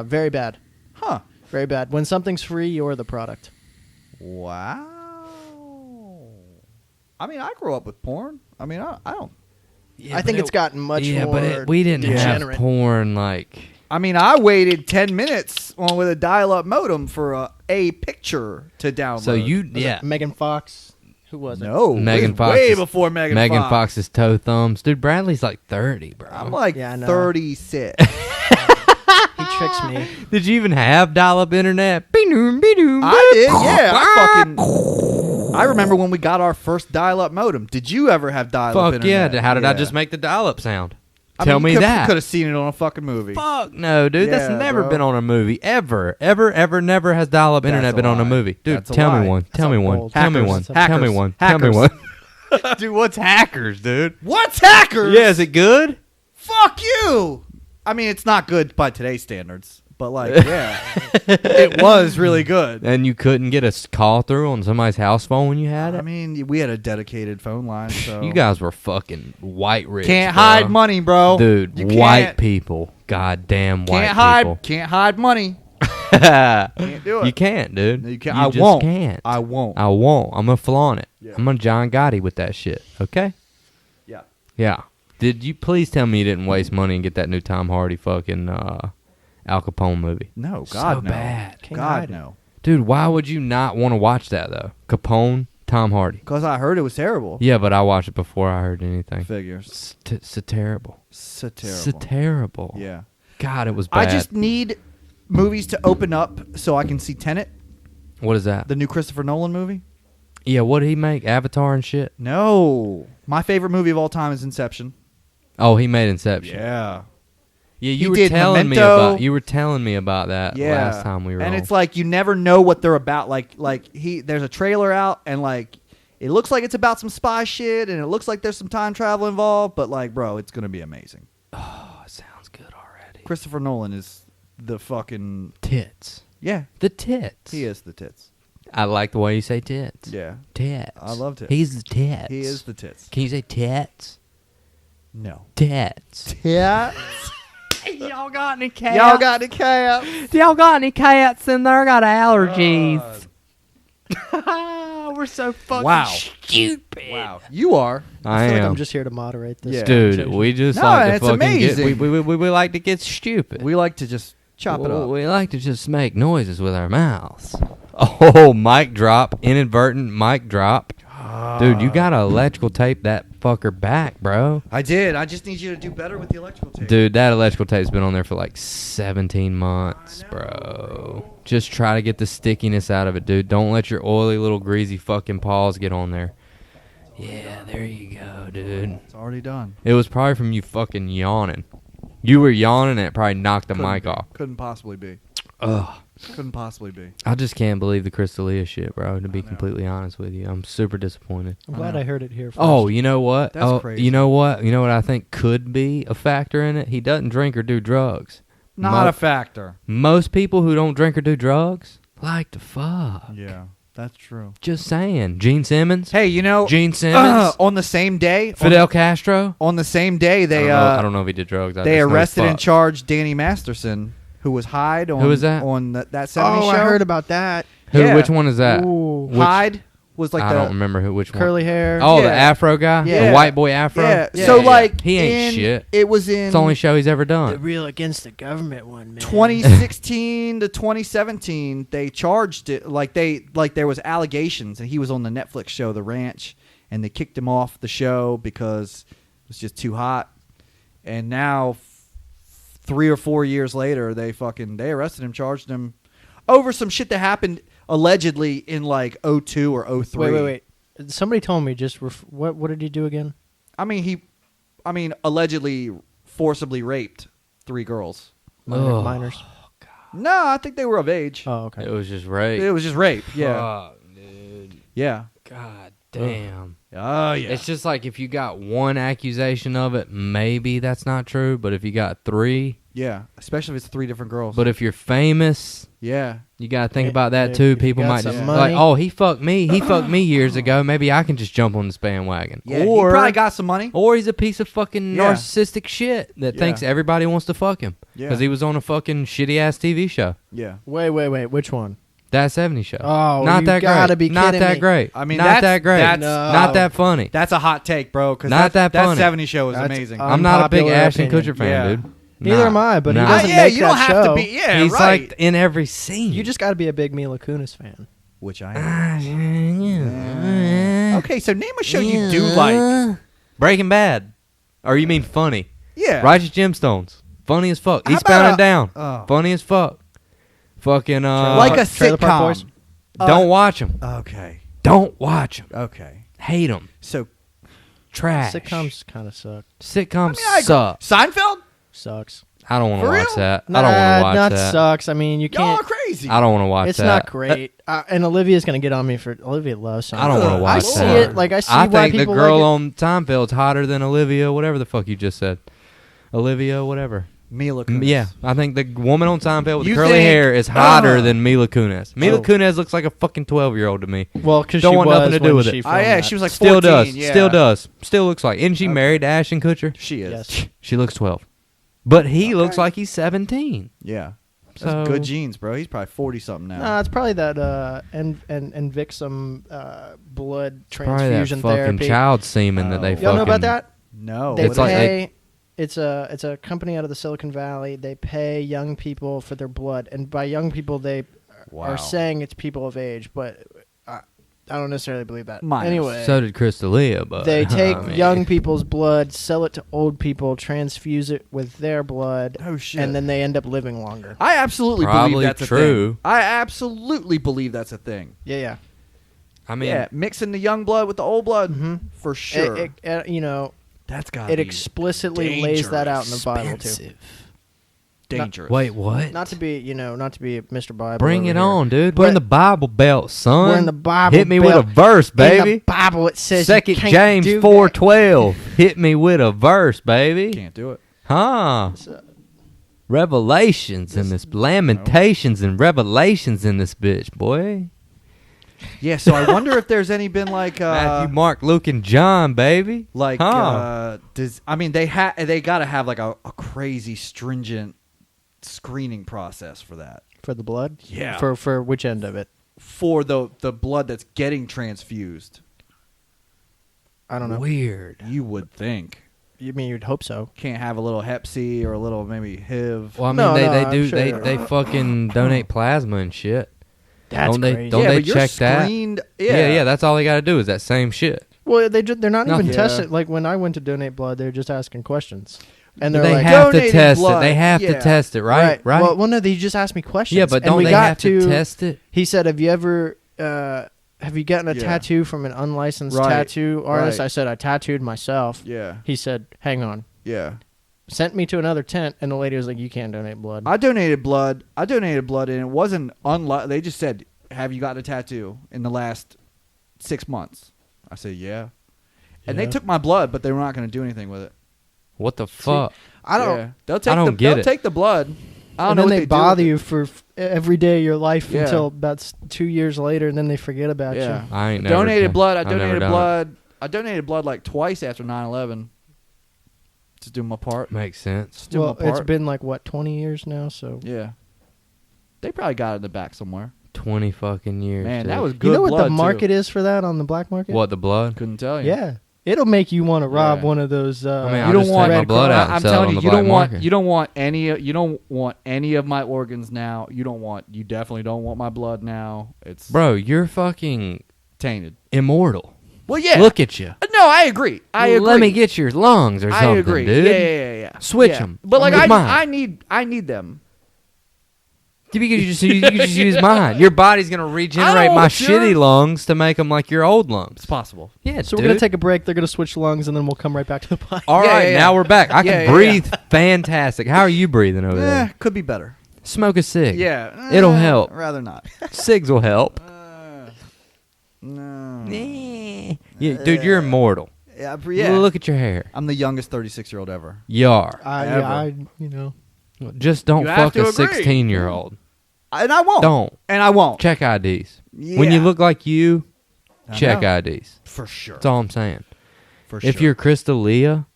Very bad. Huh. Very bad. When something's free, you're the product. Wow. I mean, I grew up with porn. I mean, I don't. I think it's gotten much more but we didn't degenerate. have porn like. I mean, I waited 10 minutes with a dial-up modem for a picture to download. So you, Was it Megan Fox? Who was it? No. Megan it was Fox way is- before Megan Fox. Fox's toe thumbs, dude. Bradley's like 30, bro. I'm like Yeah, I know. 36. He tricks me. Did you even have dial-up internet? Be-doom, be-doom, I did, yeah. I remember when we got our first dial-up modem. Did you ever have dial-up Fuck internet? yeah! How did I just make the dial-up sound? I Tell mean, me that. Could have seen it on a fucking movie. Fuck no, dude. That's Yeah, never bro. been on a movie. Ever, never has dial-up That's internet a been on a lie. movie. Dude, That's a tell lie. me one. Tell That's me one. old. Tell me Hackers. one. Hackers. Tell me one. Hackers. Tell me one. Dude, what's hackers, dude? What's hackers? Yeah, is it good? Fuck you. I mean, it's not good by today's standards, but like, yeah, it was really good. And you couldn't get a call through on somebody's house phone when you had it? I mean, we had a dedicated phone line, so You guys were fucking white rich. can't bro. hide money, bro. Dude, You white can't- people. Goddamn white Can't hide. people. Can't hide money. Can't do it. You can't, dude. You can't. You I just won't. can't. I won't. I won't. I'm gonna flaunt it. Yeah. I'm gonna John Gotti with that shit. Okay? Yeah. Yeah. Did you please tell me you didn't waste money and get that new Tom Hardy fucking Al Capone movie? No, God So no. bad. Can't hide God it. no. Dude, why would you not want to watch that though? Capone, Tom Hardy. Because I heard it was terrible. Yeah, but I watched it before I heard anything. Figures. So terrible. So terrible. So terrible. Yeah. God, it was bad. I just need movies to open up so I can see Tenet, What is that? the new Christopher Nolan movie. Yeah, what did he make? Avatar and shit? No. My favorite movie of all time is Inception. Oh, he made Inception. Yeah. Yeah, He you were did telling me Memento. about. You were telling me about that Yeah. last time we were And on. it's like you never know what they're about. Like there's a trailer out and like it looks like it's about some spy shit and it looks like there's some time travel involved, but like, bro, it's gonna be amazing. Oh, it sounds good already. Christopher Nolan is the fucking Tits. yeah. The tits. He is the tits. I like the way you say tits. Yeah. Tits. I love tits. He's the tits. He is the tits. Can you say tits? No. Tits. Yeah. Y'all got any cats? Y'all got the cats. Y'all got any cats in there? Got allergies. We're so fucking Wow. stupid. Wow. You are. I I feel like am. I'm just here to moderate this. Yeah. Dude, conversation. we just No, like to it's fucking amazing. get. We like to get stupid. We like to just chop it up. We like to just make noises with our mouths. Oh, mic drop. Inadvertent mic drop. Dude, you gotta electrical tape that fucker back, bro. I did. I just need you to do better with the electrical tape. Dude, that electrical tape's been on there for like 17 months, bro. Just try to get the stickiness out of it, dude. Don't let your oily little greasy fucking paws get on there. Yeah, there you go, dude. It's already done. It was probably from you fucking yawning. You were yawning and it probably knocked the mic off. Couldn't possibly be. Ugh. Couldn't possibly be. I just can't believe the Crystalia shit, bro, to be completely honest with you. I'm super disappointed. I'm glad I heard it here first. Oh, you know what? That's oh, crazy. You know what? You know what I think could be a factor in it? He doesn't drink or do drugs. Not a factor. Most people who don't drink or do drugs like to fuck. Yeah, that's true. Just saying. Gene Simmons? Hey, you know, Gene Simmons? on the same day, Fidel Castro? on the same day, they I don't know if he did drugs. I they just know he arrested and fucked. charged Danny Masterson, who was Hyde on was that? on that 70s Oh, show. I heard about that. Who? Yeah. Which one is that? Ooh. Which- Hyde was like I don't remember which one. Curly hair. Oh, the Yeah. Afro guy? Yeah. The white boy Afro? Yeah. Yeah, So yeah. like He ain't shit. It was in It's the only show he's ever The done. real against the government one, man. 2016 to 2017, they charged it like there was allegations, and he was on the Netflix show The Ranch, and they kicked him off the show because it was just too hot. And now 3 or 4 years later, they arrested him, charged him over some shit that happened allegedly in like 02 or 03. Wait. Somebody told me what did he do again? I mean, allegedly forcibly raped 3 girls. Minors. No, I think they were of age. Oh, okay. It was just rape. It was just rape. Yeah. Fuck, dude. Yeah. God damn. Oh, yeah. It's just like if you got one accusation of it, maybe that's not true. But if you got 3, Yeah. Especially if it's 3 different girls. but if you're famous, yeah. you gotta think about that too. if you People got might some just money. like, oh, he fucked me. He fucked me years ago. Maybe I can just jump on this bandwagon. Yeah. Or he probably got some money. Or he's a piece of fucking Yeah. narcissistic shit that Yeah. thinks everybody wants to fuck him Yeah. because he was on a fucking shitty ass TV show. Yeah. Wait. Which one? That 70s show. Oh, not you that gotta great. be Not kidding that me. great. I mean, not that great. that's- Not that funny. That's a hot take, bro. Because Not that funny. That 70 show was That's amazing. I'm not a big Unpopular Ashton opinion. Kutcher fan, Yeah. dude. Neither Nah. am I, but he Nah. doesn't yeah, make you that don't have show. to be. Yeah, He's right. like in every scene. You just got to be a big Mila Kunis fan. Which I am. yeah. Okay, so name a show you do like. Breaking Bad. Or you mean funny? Yeah. Righteous Gemstones. Funny as fuck. How Eastbound about and Down. oh. Funny as fuck. Fucking Like a Trailer Park Boys? sitcom. don't watch them. Okay. Don't watch them. Okay. Hate them. So Trash. Sitcoms kind of suck. Sitcoms I agree. suck. Seinfeld? Sucks. I don't want For to watch real? that. I don't want to watch not that. sucks. I mean, you Y'all can't. are crazy. I don't want to watch It's that. not great. And Olivia's gonna get on me for Olivia loves. I don't want to Ugh. watch I that. see it. Like I see I why think the people girl like on Seinfeld's hotter than Olivia, whatever the fuck you just said. Olivia, whatever. Mila Kunis. Yeah, I think the woman on Seinfeld with You the curly think- hair is hotter Ugh. than Mila Kunis. Mila Oh. Kunis looks like a fucking 12-year-old to me. it. Well, because Don't she want was nothing to do when with she it. filmed Yeah, that. she was like Still 14. does. Yeah. Still does. Still looks like. Isn't she Okay. married to Ashton Kutcher? She is. Yes. She looks 12. But he looks like he's 17. Yeah. That's So good genes, bro. He's probably 40 something now. No, it's probably that and Vixum blood probably that transfusion fucking therapy. child semen that they Oh. fucking. Y'all know about that? No. They It's like pay. It's a company out of the Silicon Valley. They pay young people for their blood, and by young people they Wow. are saying it's people of age, but I don't necessarily believe that. Minors. Anyway, So did Chris D'Elia, but they take I mean, young people's blood, sell it to old people, transfuse it with their blood, Oh, shit. and then they end up living longer. I absolutely Probably believe that's true. a thing. I absolutely believe that's a thing. Yeah. I mean, Yeah, mixing the young blood with the old blood, Mhm. for sure. That's got It explicitly lays that out in the Bible too. expensive. dangerous. Wait, what? Not to be Mr. Bible. Bring over it here. on, dude. We're in the Bible Belt, son. We're in the Bible Hit me Belt. with a verse, In the baby. Bible it says Second you can't James do 4:12. Hit me with a verse, baby. Can't do it. Huh? that. Revelations in this, Lamentations and Revelations in this bitch, boy. Yeah, so I wonder if there's any been like Matthew, Mark, Luke, and John, baby. like Huh. they got to have like a crazy stringent screening process for that. For the blood? Yeah. For which end of it? For the blood that's getting transfused. I don't know. Weird. You would think. You mean you'd hope so? Can't have a little Hep C or a little maybe HIV. Well, I mean, No, they I'm do. sure. They fucking donate plasma and shit. That's Don't they- crazy. don't yeah, they but you're check that? screened, Yeah, That's all they got to do is that same shit. Well, they're not even Nothing. testing. Like when I went to donate blood, they're just asking questions, and they're They like, have to donating test it. blood, They have yeah. to test it, right? Right. Well, no, they just asked me questions. yeah, but and don't we they got have to test it? He said, "Have you ever have you gotten a Yeah. tattoo from an unlicensed Right, tattoo artist?" right. I said, "I tattooed myself." Yeah. He said, "Hang on." Yeah. Sent me to another tent, and the lady was like, "You can't donate blood." I donated blood, and it wasn't they just said, "Have you gotten a tattoo in the last 6 months?" I said, "Yeah." And they Yeah. took my blood, but they were not going to do anything with it. What the fuck? I don't. Yeah. They'll take don't get they'll it. take the blood. I don't And know then what they do bother with you it. for every day of your life Yeah. until about 2 years later, and then they forget about Yeah. you. I ain't never Donated blood. I I've never donated done it. blood. I donated blood like twice after 9/11. Just do my part. Makes sense. Just do Well, my it's part. been like what 20 years now, so Yeah. They probably got it in the back somewhere. 20 fucking years. Man, dude. that was good you know what blood the market too. is for that on the black market? What, the blood? Couldn't tell you. Yeah, it'll make you want to rob Yeah. one of those. I mean, You I'll don't just want take my Red blood Cross. out and I'm sell it telling on you, the you black don't want market. you don't want any of my organs now. You definitely don't want my blood now. It's Bro, you're fucking tainted. immortal. Well, yeah. Look at you. No, I agree. I agree. Let me get your lungs or something, I agree. dude. Yeah. Switch Yeah. them. But like, With mine. I need them. You can just use mine. Your body's gonna regenerate my shitty lungs to make them like your old lungs. It's possible. Yeah, So we're going to take a break. They're going to switch lungs, and then we'll come right back to the podcast. All right, yeah. now we're back. I Yeah, can breathe fantastic. How are you breathing over there? Could be better. Smoke a cig. Yeah. It'll help. Rather not. Cigs will help. No. Yeah, dude, you're immortal. Yeah. Look at your hair. I'm the youngest 36-year-old ever. You are. You know. Just don't You have fuck to a agree. 16-year-old. And I won't. Don't. And I won't. Check IDs. Yeah. When you look like you, I check know. IDs. For sure. That's all I'm saying. For sure. If you're Crystalia,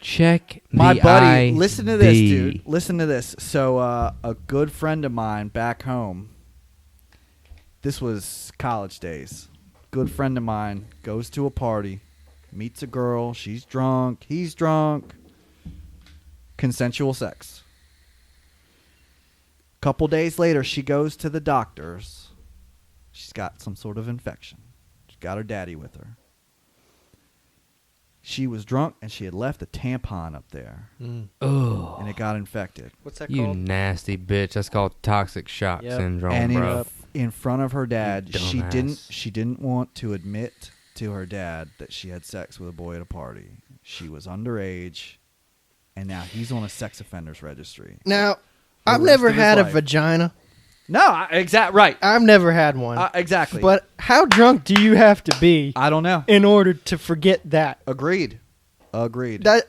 check My the buddy, ID. listen to this, dude. Listen to this. So, a good friend of mine back home, this was college days. Good friend of mine goes to a party, meets a girl. She's drunk. He's drunk. Consensual sex. Couple days later, she goes to the doctor's. She's got some sort of infection. She's got her daddy with her. She was drunk and she had left a tampon up there. Oh, And it got infected. What's that you called? nasty bitch. That's called toxic shock Yep. syndrome, And bro. in front of her dad, You dumbass. she didn't want to admit to her dad that she had sex with a boy at a party. She was underage, and now he's on a sex offenders registry. Now, The I've rest never of his had a life. vagina. No, exactly right. I've never had one. Exactly. But how drunk do you have to be I don't know. in order to forget that? Agreed. That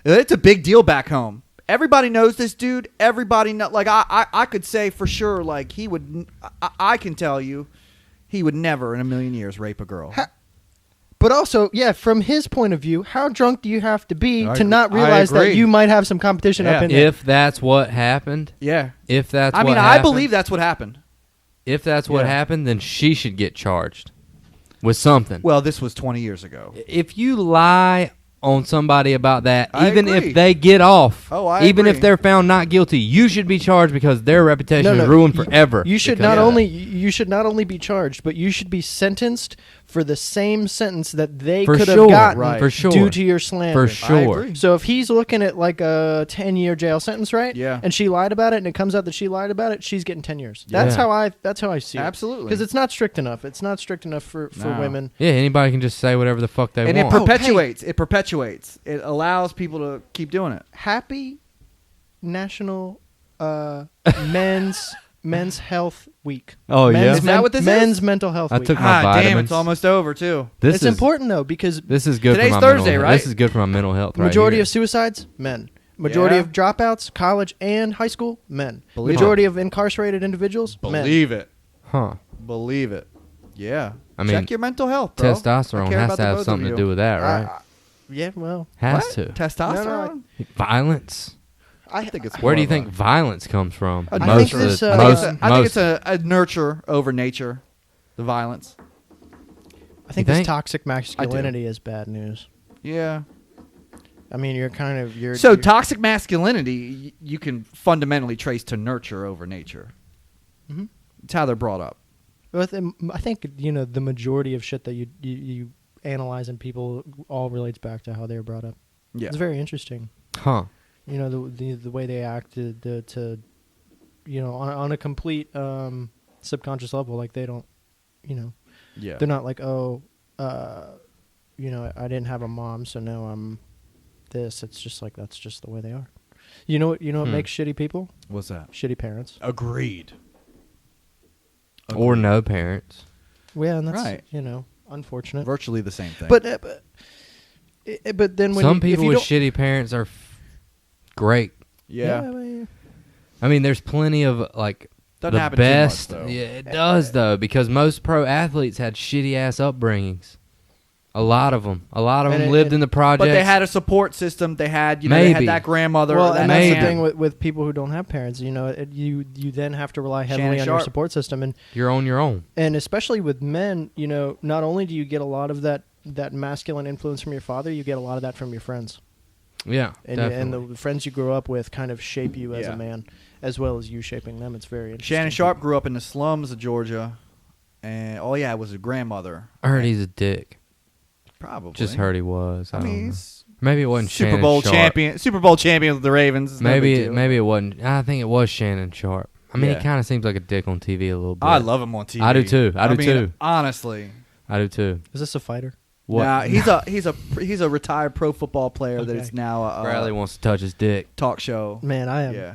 It's a big deal back home. Everybody knows this dude. Everybody know. Like I could say for sure. Like he would. I can tell you, he would never in a million years rape a girl. But also, yeah, from his point of view, how drunk do you have to be I to agree. not I realize that agree. you might have some competition up in there? If that's what happened, Yeah. if that's I what mean, happened, I believe that's what happened. if that's what Yeah. happened, then she should get charged with something. Well, this was 20 years ago. If you lie on somebody about that, I even agree. if they get off, Oh, I even agree. if they're found not guilty, you should be charged because their reputation No, is no, ruined you- forever. You should because not of only that. you should not only be charged, but you should be sentenced for the same sentence that they For could sure, have gotten right. For sure. due to your slander. For sure. agree. So if he's looking at like a 10-year jail sentence, right? Yeah. And she lied about it, and it comes out that she lied about it, she's getting 10 years. Yeah. That's how I see it. Absolutely. Because it's not strict enough. It's not strict enough for No. women. Yeah, anybody can just say whatever the fuck they And want. it perpetuates. It perpetuates. It allows people to keep doing it. Happy National Men's Health Week. Oh, yeah? Men's Is that what this Men's is? Mental Health I Week. took my Damn, vitamins. it's almost over too. This It's is important though because This is good Today's for my Thursday, mental right? This is good for my mental health. majority right of suicides, men. Majority Yeah. of dropouts, college and high school, men. Believe Majority of incarcerated individuals, men. it. it, huh? Believe it. Yeah. I mean, check your mental health, bro. I Testosterone care has about to the have both something of to you. do with that, right? Yeah, well, Has What? to. Testosterone? Violence. I think it's. Where do you more of think violence comes from? I most think of this, the, I most, think I think most, it's a nurture over nature, the violence. I think You this think? toxic masculinity is bad news. Yeah. I mean, you're So toxic masculinity, you can fundamentally trace to nurture over nature. Mhm. It's how they're brought up. With I think the majority of shit that you analyze in people all relates back to how they were brought up. Yeah. It's very interesting. huh? The way they acted to on a complete subconscious level, like they don't, Yeah. they're not like I didn't have a mom, so now I'm this. It's just like that's just the way they are. You know what makes shitty people? What's that? Shitty parents. Agreed. Or no parents. Well, yeah, and that's Right. unfortunate. Virtually the same thing. But then when Some if people you with don't- shitty parents are great. yeah. well, I mean, there's plenty of like Doesn't the happen best. too much, though. Yeah, it does though, because most pro athletes had shitty ass upbringings. A lot of them. And lived in the projects. But they had a support system. They had, they Maybe. had that grandmother. Well, that and that's the Maybe. thing with people who don't have parents. You then have to rely heavily Shannon on Sharp. your support system, You're on your own. and especially with men. Not only do you get a lot of that masculine influence from your father, you get a lot of that from your friends, Yeah, and definitely. the friends you grow up with kind of shape you as Yeah. a man, as well as you shaping them. It's very interesting. Shannon Sharp grew up in the slums of Georgia, and all he had was a grandmother. I heard he's a dick. Probably. Just heard he was. I I don't mean, know. he's Maybe it wasn't Super Shannon Bowl Sharp. champion. Super Bowl champion with the Ravens. It's no big Maybe deal. it wasn't. I think it was Shannon Sharp. I mean, Yeah. he kind of seems like a dick on TV a little bit. I love him on TV. I do too. I do mean, too. Honestly. I do too. Is this a fighter? What? Nah, he's a retired pro football player that Okay. is now a Bradley wants to touch his dick. talk show. Man, I am. Yeah.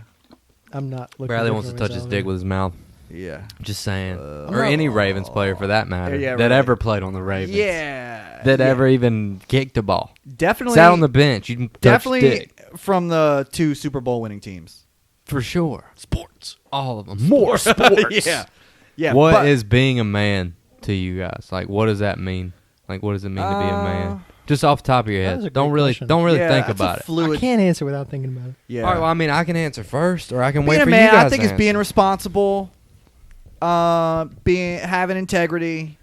I'm not looking. Bradley good wants for to touch his myself dick here. with his mouth. Yeah. Just saying. I'm Or not- any Ravens player for that matter. Yeah, that right. ever played on the Ravens. Yeah. That Yeah. ever even kicked a ball. Definitely. Sat on the bench. You can touch definitely dick. from the 2 Super Bowl winning teams. For sure. Sports. All of them. More sports. Yeah. Yeah. What but, is being a man to you guys? Like, what does that mean? Like, what does it mean to be a man? Just off the top of your That is a head. great question. Don't really yeah, think that's a about it. fluid. I can't answer without thinking about it. Yeah. All right, well, I mean, I can answer first, or I can being wait a for man, you guys I think to it's being answer. responsible, having integrity,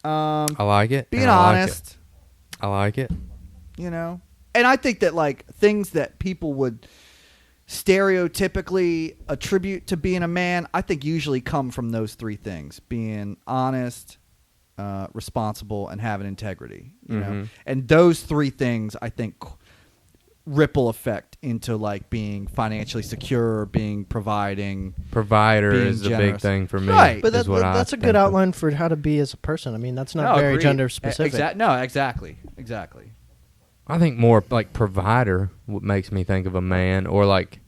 I like it. being and I like honest. it. I like it. You know, and I think that like things that people would stereotypically attribute to being a man, I think usually come from those 3 things: being honest, responsible, and having integrity. You know, Mhm. and those 3 things I think ripple effect into like being financially secure, being providing. Provider Being is the big generous. thing for me. Right. But is what I that's a think good of. outline for how to be as a person. I mean, that's not No, very agreed. gender specific. No, exactly. I think more like provider what makes me think of a man, or like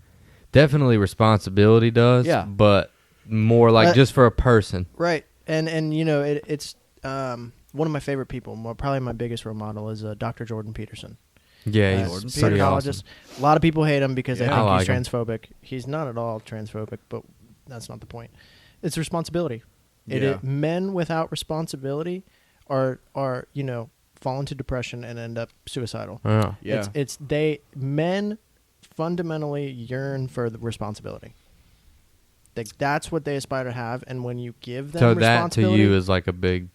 definitely responsibility does. Yeah. But more like But- just for a person. Right, and you know it's one of my favorite people. Probably my biggest role model is Dr. Jordan Peterson. Yeah, he's Jordan pretty psychologist. A lot of people hate him because they Yeah. think I he's like him. transphobic. He's not at all transphobic, but that's not the point. It's responsibility. Yeah. Men without responsibility are fall into depression and end up suicidal. Awesome. Yeah. Men fundamentally yearn for the responsibility. That's what they aspire to have, and when you give them So that to responsibility, you is like a big.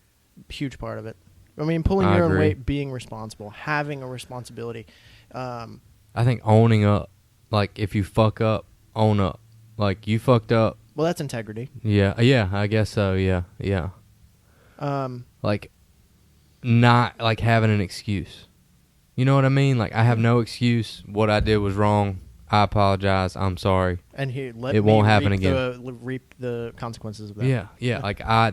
huge part of it. I mean, pulling I your own agree. weight, being responsible, having a responsibility. I think owning up. Like if you fuck up, own up. Like you fucked up. Well, that's integrity. Yeah. Yeah. I guess so. Yeah. Yeah. Um, Like not like having an excuse. You know what I mean? Like I have no excuse. What I did was wrong. I apologize. I'm sorry. and he let It me won't happen reap again. reap the consequences of that. Yeah, yeah. Like I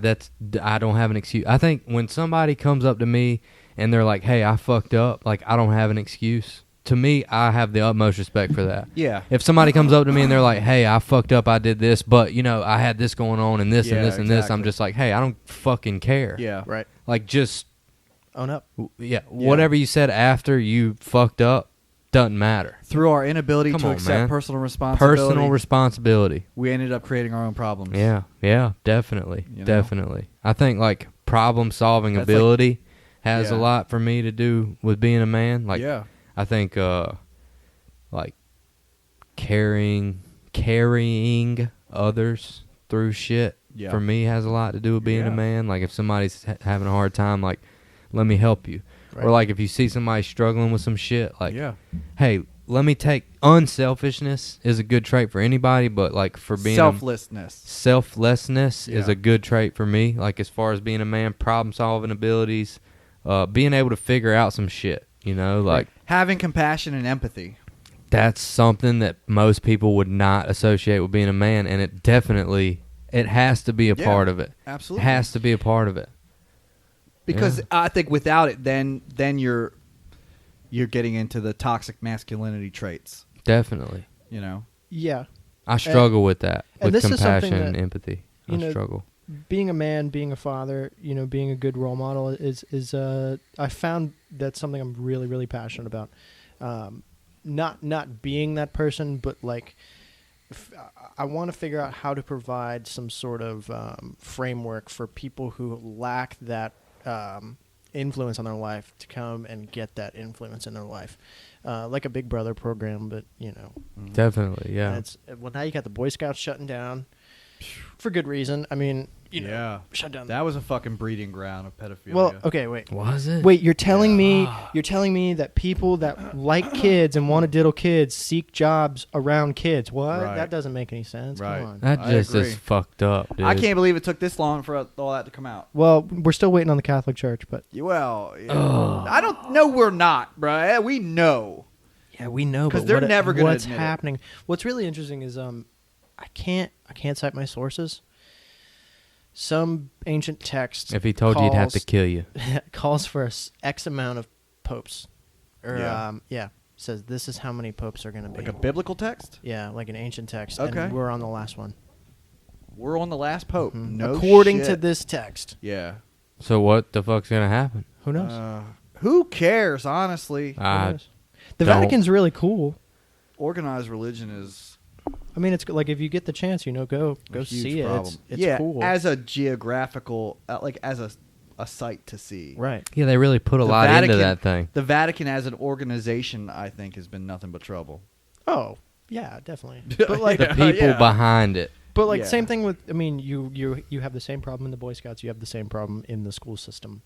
don't have an excuse. I think when somebody comes up to me and they're like, "Hey, I fucked up," like I don't have an excuse. To me, I have the utmost respect for that. Yeah. If somebody comes up to me and they're like, "Hey, I fucked up. I did this, but I had this going on and this Yeah, and this and this," I'm exactly. just like, "Hey, I don't fucking care." Yeah. Right. Like just Own up. whatever you said after you fucked up doesn't matter. Through our inability Come to on, accept man. personal responsibility, Personal responsibility. we ended up creating our own problems. Yeah, definitely, You know? definitely. I think like problem solving That's ability has a Yeah. lot for me to do with being a man. Like yeah. I think like carrying others through shit Yeah. for me has a lot to do with being Yeah. a man. Like if somebody's having a hard time, like let me help you. Right. Or like if you see somebody struggling with some shit, like yeah. hey, let me take unselfishness is a good trait for anybody, but like for being selflessness is Yeah. a good trait for me. Like as far as being a man, problem solving abilities, being able to figure out some shit. Like Having compassion and empathy. that's something that most people would not associate with being a man, and it has to be a Yeah, part of it. absolutely. It has to be a part of it. Because Yeah. I think without it, then you're getting into the toxic masculinity traits. Definitely. Yeah. I struggle with that, and with this is something compassion and that, empathy. you I know, struggle. Being a man, being a father, being a good role model is I found that's something I'm really, really passionate about. Not being that person, but like I want to figure out how to provide some sort of framework for people who lack that influence on their life to come and get that influence in their life, like a Big Brother program. But Definitely, yeah. and it's now you got the Boy Scouts shutting down. for good reason. I mean, yeah, shut down. That was a fucking breeding ground of pedophilia. Well, okay, wait. Was it? Wait, you're telling me that people that like kids and want to diddle kids seek jobs around kids? What? Right. that doesn't make any sense. Right. Come on. That I just agree. is fucked up, dude. I can't believe it took this long for all that to come out. Well, we're still waiting on the Catholic Church, but Well, yeah. I don't know. We're not, bro. We know. yeah, we know. 'Cause but they're never gonna what's admit it. happening? What's really interesting is I can't cite my sources. Some ancient text. If he told you, he'd have to calls- kill you. calls for X amount of popes, or Yeah. says this is how many popes are going to be. Like a biblical text. Yeah, like an ancient text. Okay. And we're on the last one. We're on the last pope. Mhm. No According shit. to this text. Yeah. So what the fuck's gonna happen? Who knows? Who cares? Honestly, Who knows? The don't- Vatican's really cool. organized religion is I mean, it's like if you get the chance, go a huge see it. problem. It's yeah, cool. as a geographical, like as a site to see. Right. Yeah, they really put a The lot into Vatican- that thing. The Vatican as an organization, I think, has been nothing but trouble. Oh, yeah, definitely. But like, The people behind it. but like, Yeah. same thing with. I mean, you have the same problem in the Boy Scouts. You have the same problem in the school system.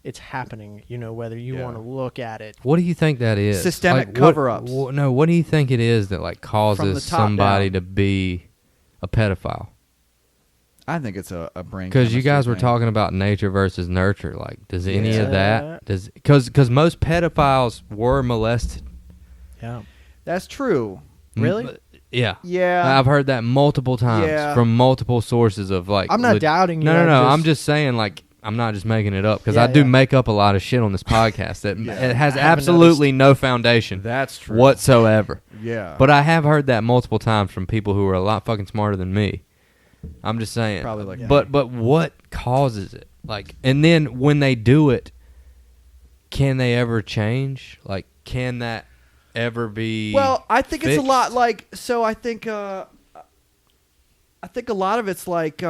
It's happening. Whether you Yeah. want to look at it. What do you think that is? Systemic Like, cover-ups. No, what do you think it is that like From the causes top somebody down. to be a pedophile? I think it's a brain. Because you chemistry guys were thing. talking about nature versus nurture. Like, does any of Yeah. that because most pedophiles were molested. Yeah. That's true. Really? Yeah. Yeah. I've heard that multiple times Yeah. from multiple sources of like. I'm not doubting you. No, no, I'm no. just- I'm just saying like. I'm not just making it up because Yeah, I do yeah. make up a lot of shit on this podcast that Yeah. it has I haven't absolutely no foundation That's true. whatsoever. Yeah. But I have heard that multiple times from people who are a lot fucking smarter than me. I'm just saying. Probably like. But what causes it? Like, and then when they do it, can they ever change? Like, can that ever be? Well, I think it's a lot fixed? like. So I think a lot of it's like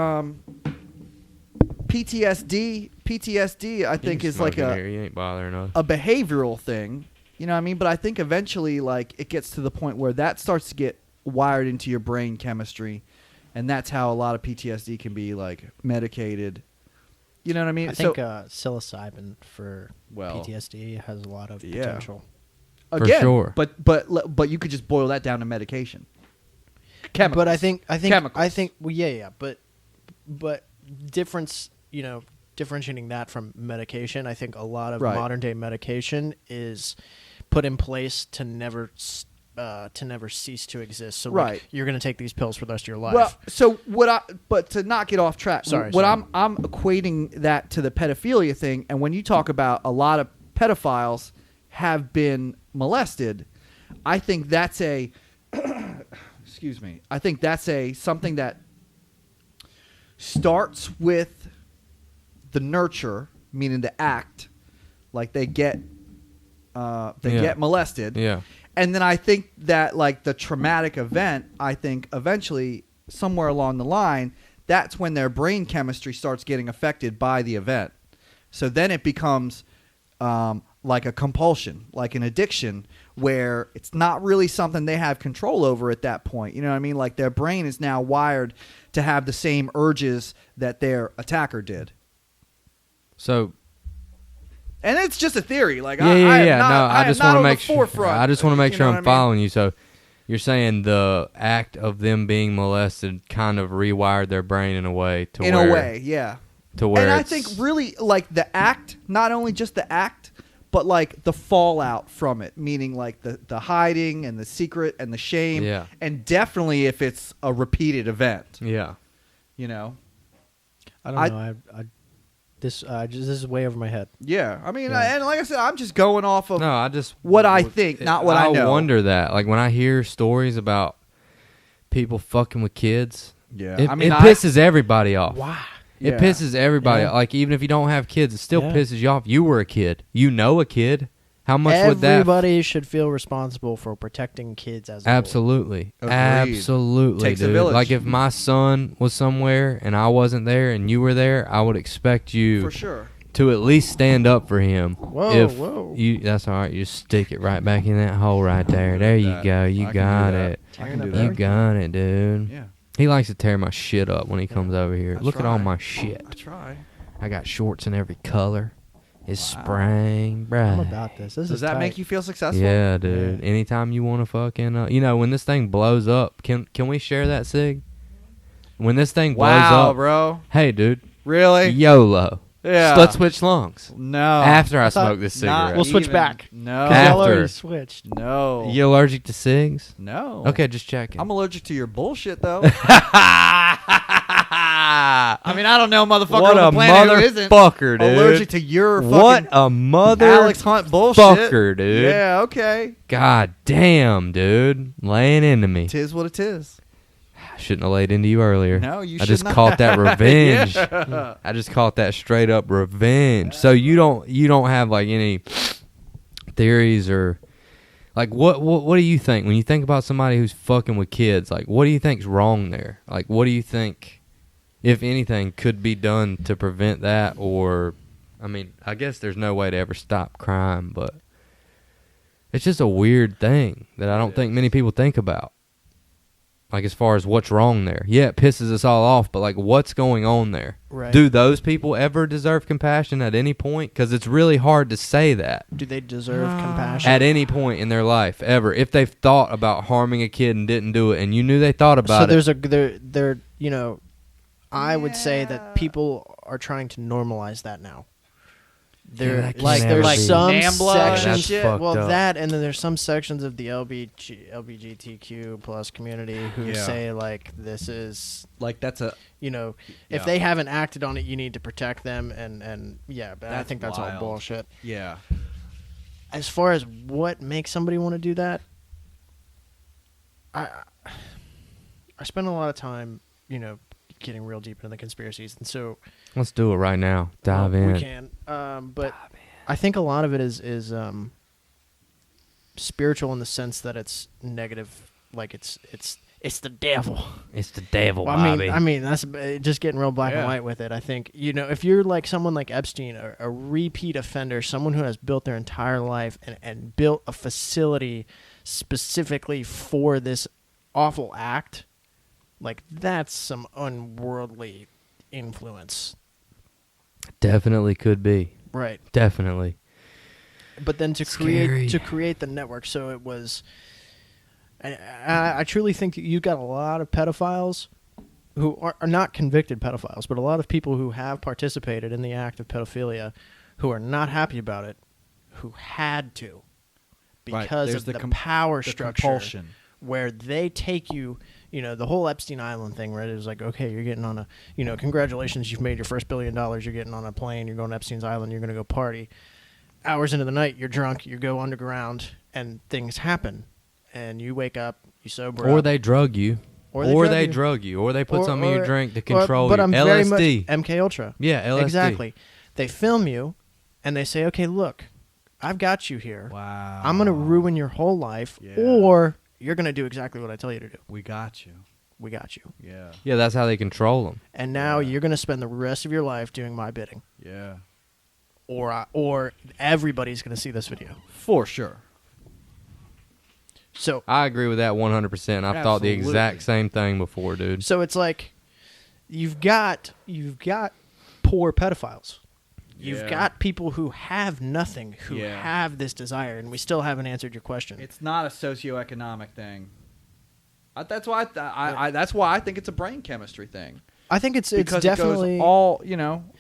PTSD. PTSD, I think, is like You ain't bothering us. a behavioral thing. You know what I mean? But I think eventually, like, it gets to the point where that starts to get wired into your brain chemistry, and that's how a lot of PTSD can be like medicated. You know what I mean? I think psilocybin for Well, PTSD has a lot of yeah. potential. again, sure. But you could just boil that down to medication. Chemicals. But I think Chemicals. well, yeah, but differentiating that from medication, I think a lot of Right. modern day medication is put in place to never cease to exist. So like, Right. you're going to take these pills for the rest of your life. Well, so but to not get off track, Sorry. I'm equating that to the pedophilia thing, and when you talk about a lot of pedophiles have been molested, I think that's a excuse me. I think that's something that starts with the nurture, meaning the act, like they get molested. Yeah. And then I think that like the traumatic event, I think eventually somewhere along the line, that's when their brain chemistry starts getting affected by the event. So then it becomes like a compulsion, like an addiction, where it's not really something they have control over at that point. You know what I mean? Like their brain is now wired to have the same urges that their attacker did. So And it's just a theory. Like yeah. I just want to make sure. I just want to make sure I'm following you. So you're saying the act of them being molested kind of rewired their brain in a way to In where a way, yeah. to where And I it's- think really like the act, not only just the act, but like the fallout from it, meaning like the hiding and the secret and the shame. Yeah. And definitely if it's a repeated event, yeah. you know. I don't know. This is way over my head. Yeah. I mean, Yeah. and like I said, I'm just going off of No, I just what I think, not what I know. wonder that. Like when I hear stories about people fucking with kids, Yeah. it, I mean, it pisses everybody off. Wow. It Yeah. pisses everybody Yeah. off. Like even if you don't have kids, it still Yeah. pisses you off. You were a kid. You know a kid. How much would that? Everybody should feel responsible for protecting kids as a whole. Absolutely. Agreed. Absolutely, Takes a dude. village. Like if my son was somewhere and I wasn't there and you were there, I would expect you for sure. to at least stand up for him. Whoa, if whoa. That's all right. You just stick it right back in that hole right there. There you that. go. I You can got do that. it. I can do You that. got it, dude. Yeah. He likes to tear my shit up when he comes over here. I Look at all try. my shit. I try. I got shorts in every color. It's spring, bruh. I'm about this. This Does is that tight. make you feel successful? Yeah, dude. Anytime you want to fucking, when this thing blows up, can we share that, Sig? When this thing blows Wow, up, bro. hey, dude, Really? YOLO. Yeah. Let's switch lungs. No. After I thought smoke this Not cigarette. We'll switch even. back. No. 'Cause y'all After. already switched. No. You allergic to cigs? No. Okay, just checking. I'm allergic to your bullshit, though. I mean, I don't know, motherfucker What on a the planet who isn't motherfucker, dude. allergic to your fucking What a mother Alex Hunt bullshit. fucker, dude. Yeah, okay. God damn, dude. Laying into me. Tis what it is. I shouldn't have laid into you earlier. No, you I should just not. caught that revenge. Yeah. I just caught that straight up revenge. So you don't have like any theories or like what do you think when you think about somebody who's fucking with kids? Like what do you think's wrong there? Like what do you think, if anything, could be done to prevent that? Or I mean, I guess there's no way to ever stop crime, but it's just a weird thing that I don't think many people think about. Like, as far as what's wrong there. Yeah, it pisses us all off, but, like, what's going on there? Right. Do those people ever deserve compassion at any point? Because it's really hard to say that Do they deserve compassion? at any point in their life, ever. If they've thought about harming a kid and didn't do it, and you knew they thought about so it. there I would say that people are trying to normalize that now. Yeah, that can't Like ever there's be. some NAMBLA sections, and shit. That's well fucked up. that, and then there's some sections of the LGBTQ plus community who Yeah. say like this is Like, that's a... if Yeah. they haven't acted on it, you need to protect them, and yeah, but I That's think that's all wild. bullshit. Yeah. As far as what makes somebody want to do that, I spend a lot of time, getting real deep into the conspiracies, and so Let's do it right now. Dive in. we can. But I think a lot of it is spiritual in the sense that it's negative, like it's the devil. It's the devil, Well, Bobby. I mean that's just getting real black and Yeah. white with it. I think if you're like someone like Epstein, a repeat offender, someone who has built their entire life and built a facility specifically for this awful act, like that's some unworldly influence, Definitely could be. right? Definitely. But then to Scary. create the network, so it was. I truly think that you got a lot of pedophiles who are not convicted pedophiles, but a lot of people who have participated in the act of pedophilia who are not happy about it, who had to Right. because There's of the the power the structure compulsion. where they take you. The whole Epstein Island thing, right? It was like, okay, you're getting on a, congratulations, you've made your first $1 billion. You're getting on a plane. You're going to Epstein's Island. You're going to go party. Hours into the night, you're drunk. You go underground, and things happen. And you wake up, you sober Or up. they drug you. Or Or they they drug drug you. Or they put Or- something in your or- drink to control but you. I'm very much LSD. MK Ultra. Yeah, LSD. Exactly. They film you, and they say, okay, look, I've got you here. Wow. I'm going to ruin your whole life, Yeah. or you're going to do exactly what I tell you to do. We got you. We got you. Yeah. Yeah, that's how they control them. And now you're going to spend the rest of your life doing my bidding. Yeah. Or everybody's going to see this video. For sure. So I agree with that 100%. I've thought the Absolutely. exact same thing before, dude. so it's like you've got poor pedophiles. You've Yeah. got people who have nothing, who Yeah. have this desire, and we still haven't answered your question. It's not a socioeconomic thing. That's why that's why I think it's a brain chemistry thing. I think it's Because definitely it goes all,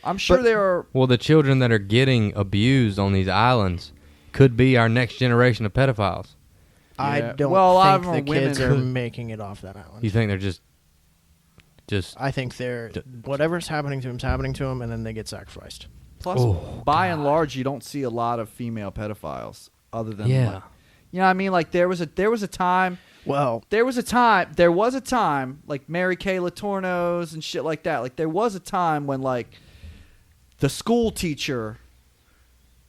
I'm sure But- there are. Well, the children that are getting abused on these islands could be our next generation of pedophiles. I Yeah. don't Well, a lot of think them the are kids women. are making it off that island. You think they're just I think they're whatever's happening to them's happening to them, and then they get sacrificed. Plus, Oh, by and large, you don't see a lot of female pedophiles other than Yeah. like, you know what I mean? Like there was a time Well, there was a time like Mary Kay Letourneau's and shit like that. Like there was a time when like the school teacher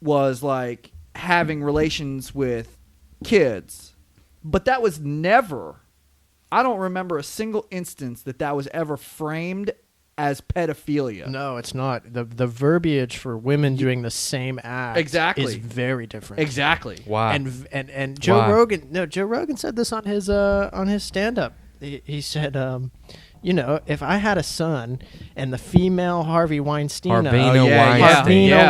was like having relations with kids, but that was never. I don't remember a single instance that was ever framed as pedophilia. no, it's not. The verbiage for women doing the same act Exactly. is very different. Exactly. why? And Joe Why? Rogan said this on his stand up. He said You know, if I had a son and the female Harvey Weinstein Harvino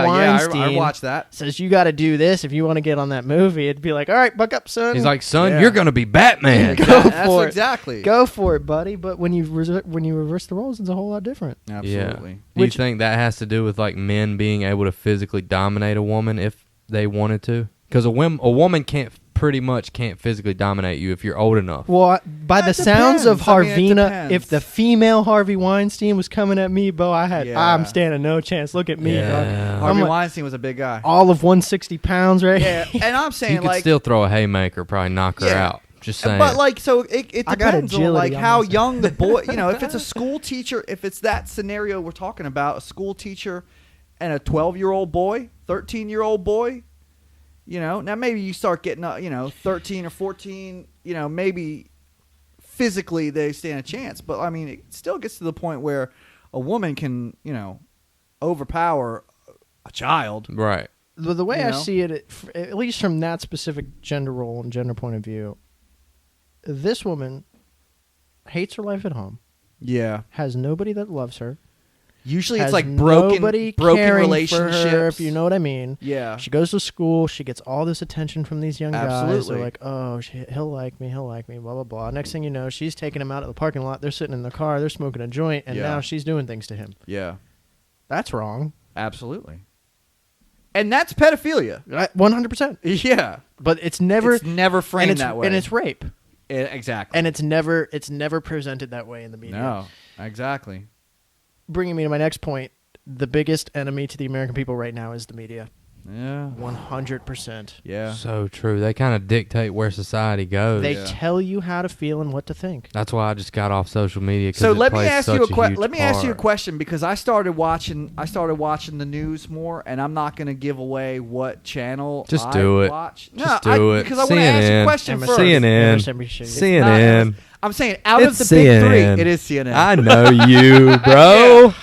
Weinstein I watched that. says you got to do this if you want to get on that movie, it'd be like, all right, buck up, son. He's like, son, Yeah. you're gonna be Batman. Go That's for it. exactly. Go for it, buddy. But when you reverse the roles, it's a whole lot different. Absolutely. Yeah. Do Which- you think that has to do with like men being able to physically dominate a woman if they wanted to? Because a woman can't physically dominate you if you're old enough. Well, by the That sounds of depends. I mean, it Harvina, depends. if the female Harvey Weinstein was coming at me, Bo, Yeah. I'm standing no chance. Look at me, Yeah. dog. Harvey I'm like, Weinstein was a big guy. all of 160 pounds, right? Yeah, and I'm saying You could like, still throw a haymaker, probably knock her Yeah. out. Just saying. but like, so it I got depends on agility like on how myself. young the boy. You know, if it's a school teacher, if it's that scenario we're talking about, a school teacher and a 12-year-old boy, 13-year-old boy. You know, now maybe you start getting, 13 or 14. You know, maybe physically they stand a chance, but I mean, it still gets to the point where a woman can, overpower a child. right. The way You I know? see it, at least from that specific gender role and gender point of view, this woman hates her life at home, Yeah. has nobody that loves her, Usually has it's like broken nobody broken caring relationships. for her, if you know what I mean. Yeah. She goes to school. She gets all this attention from these young guys. Absolutely. They're like, oh, he'll like me, blah, blah, blah. Next thing you know, she's taking him out of the parking lot. They're sitting in the car. They're smoking a joint, and Yeah. now she's doing things to him. Yeah. That's wrong. Absolutely. And that's pedophilia. 100%. Yeah. But it's never framed and it's, that way. And it's rape. Exactly. And it's never presented that way in the media. No, exactly. Bringing me to my next point, the biggest enemy to the American people right now is the media. Yeah. 100%. Yeah. So true. They kind of dictate where society goes. They Yeah. tell you how to feel and what to think. That's why I just got off social media. 'Cause So it let me plays ask you such a huge let me ask you a part. question because I started watching the news more, and I'm not going to give away what channel Just I do it. watch. Just do it. Because I want to ask you a CNN. question first. CNN. MSNBC. CNN. I'm saying out of It's the big CNN. three, it is CNN. I know you, bro.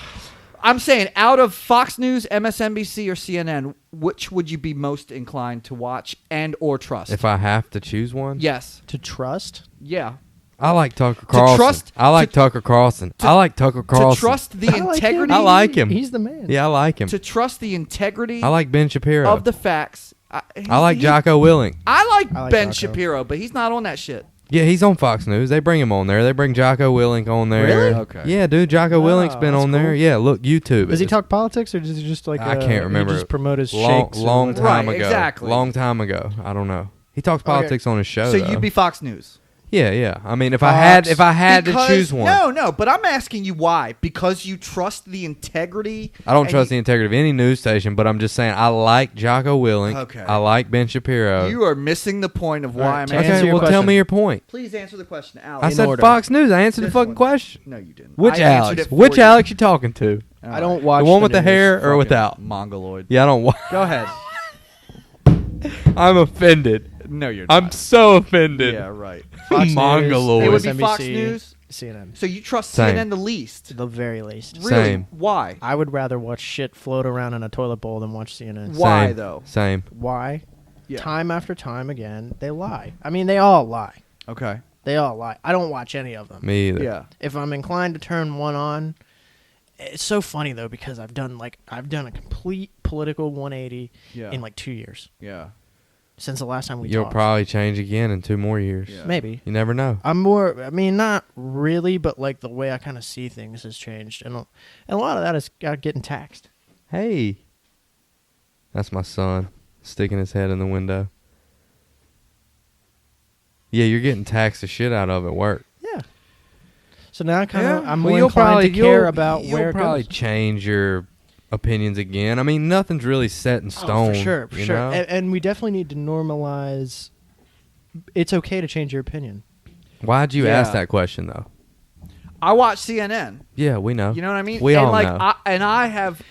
I'm saying out of Fox News, MSNBC, or CNN, which would you be most inclined to watch and or trust? If I have to choose one, Yes. To trust? Yeah. I like Tucker Carlson. trust- I like to- Tucker Carlson. I like Tucker Carlson. To trust the I like integrity. I like him. He's the man. Yeah, I like him. To trust the integrity I like Ben Shapiro. of the facts. I like Jocko Willink. I like I like Ben Jocko. Shapiro, but he's not on that shit. Yeah, he's on Fox News. They bring him on there. They bring Jocko Willink on there. Really? Okay. Yeah, dude, Jocko Oh, Willink's been that's on there. cool. Yeah, look, YouTube. Does he it. talk politics or does he just like I can't remember. He just promote his long, shakes? or long whatever? time Right, ago. exactly. Long time ago. I don't know. He talks politics on his show. So though. you'd be Fox News. Yeah, yeah. I mean, if Fox. I had to Because- choose one, No, but I'm asking you why. Because you trust the integrity. I don't and trust the you, integrity of any news station. But I'm just saying, I like Jocko Willink. Okay. I like Ben Shapiro. You are missing the point of why All right, I'm to asking. answer okay, your well, tell question. me your point. Please answer the question, I Alex. said order. Fox News. I answered the This fucking one. question. No, you didn't. Which I answered Alex? it for Which you. Alex you talking to? All I right. don't watch The one with the news. hair or Fucking without? Mongoloid. Yeah, I don't. Go ahead. I'm offended. No, you're not. I'm so offended. Yeah, right. Fox News, Mongoloid. It would be MSNBC, Fox News. CNN. So you trust Same. CNN the least? The very least. Really? Same. Why? I would rather watch shit float around in a toilet bowl than watch CNN. Why, Same. though? Same. Why? Yeah. Time after time again, they lie. I mean, they all lie. Okay. They all lie. I don't watch any of them. Me either. Yeah. If I'm inclined to turn one on, it's so funny though because I've done a complete political 180 Yeah. in like 2 years Yeah. since the last time we You'll talked. probably change again in 2 more years. Yeah. Maybe. You never know. I'm more. I mean, not really, but like the way I kind of see things has changed, and a lot of that is getting taxed. Hey. That's my son sticking his head in the window. Yeah, you're getting taxed the shit out of at work. Yeah. So now I'm Well, more you'll inclined to care you'll- about you'll where it probably goes. change your opinions again. I mean, nothing's really set in stone. Oh, for sure, you know? And we definitely need to normalize. It's okay to change your opinion. Why'd you Yeah. ask that question though? I watch CNN. Yeah, we know. You know what I mean? We and all like, know. I have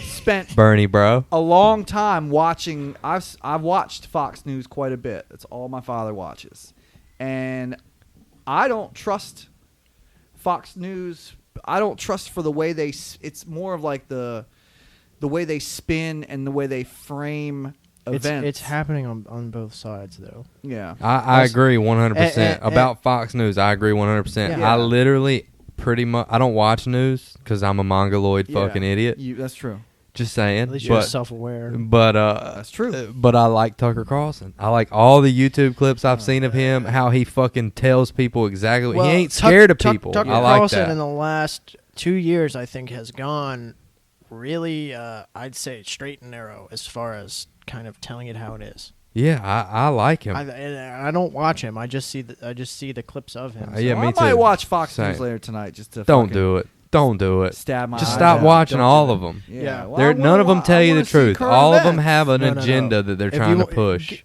spent Bernie, bro. a long time watching. I've watched Fox News quite a bit. That's all my father watches, and I don't trust Fox News. I don't trust for the way they. It's more of like the way they spin and the way they frame events. It's happening on both sides though. Yeah. I agree 100%. Eh, eh, About Fox News, I agree 100%. Yeah. I literally pretty much. I don't watch news because I'm a mongoloid fucking idiot. That's true. Just saying. At least you're self-aware. But that's true. But I like Tucker Carlson. I like all the YouTube clips I've seen of him. How he fucking tells people exactly. He ain't scared of people. Tucker I like Carlson that. in the last 2 years, I think, has gone really, I'd say, straight and narrow as far as kind of telling it how it is. Yeah, I like him. I don't watch him. I just see the clips of him. Yeah, me I too. might watch Fox Same. News later tonight just to Don't do it. Don't do it. Stab my Just eyes stop out. watching Don't all do of it. them. Yeah. Well, None of them tell you the truth. All of them have an No. agenda that they're If trying you to push.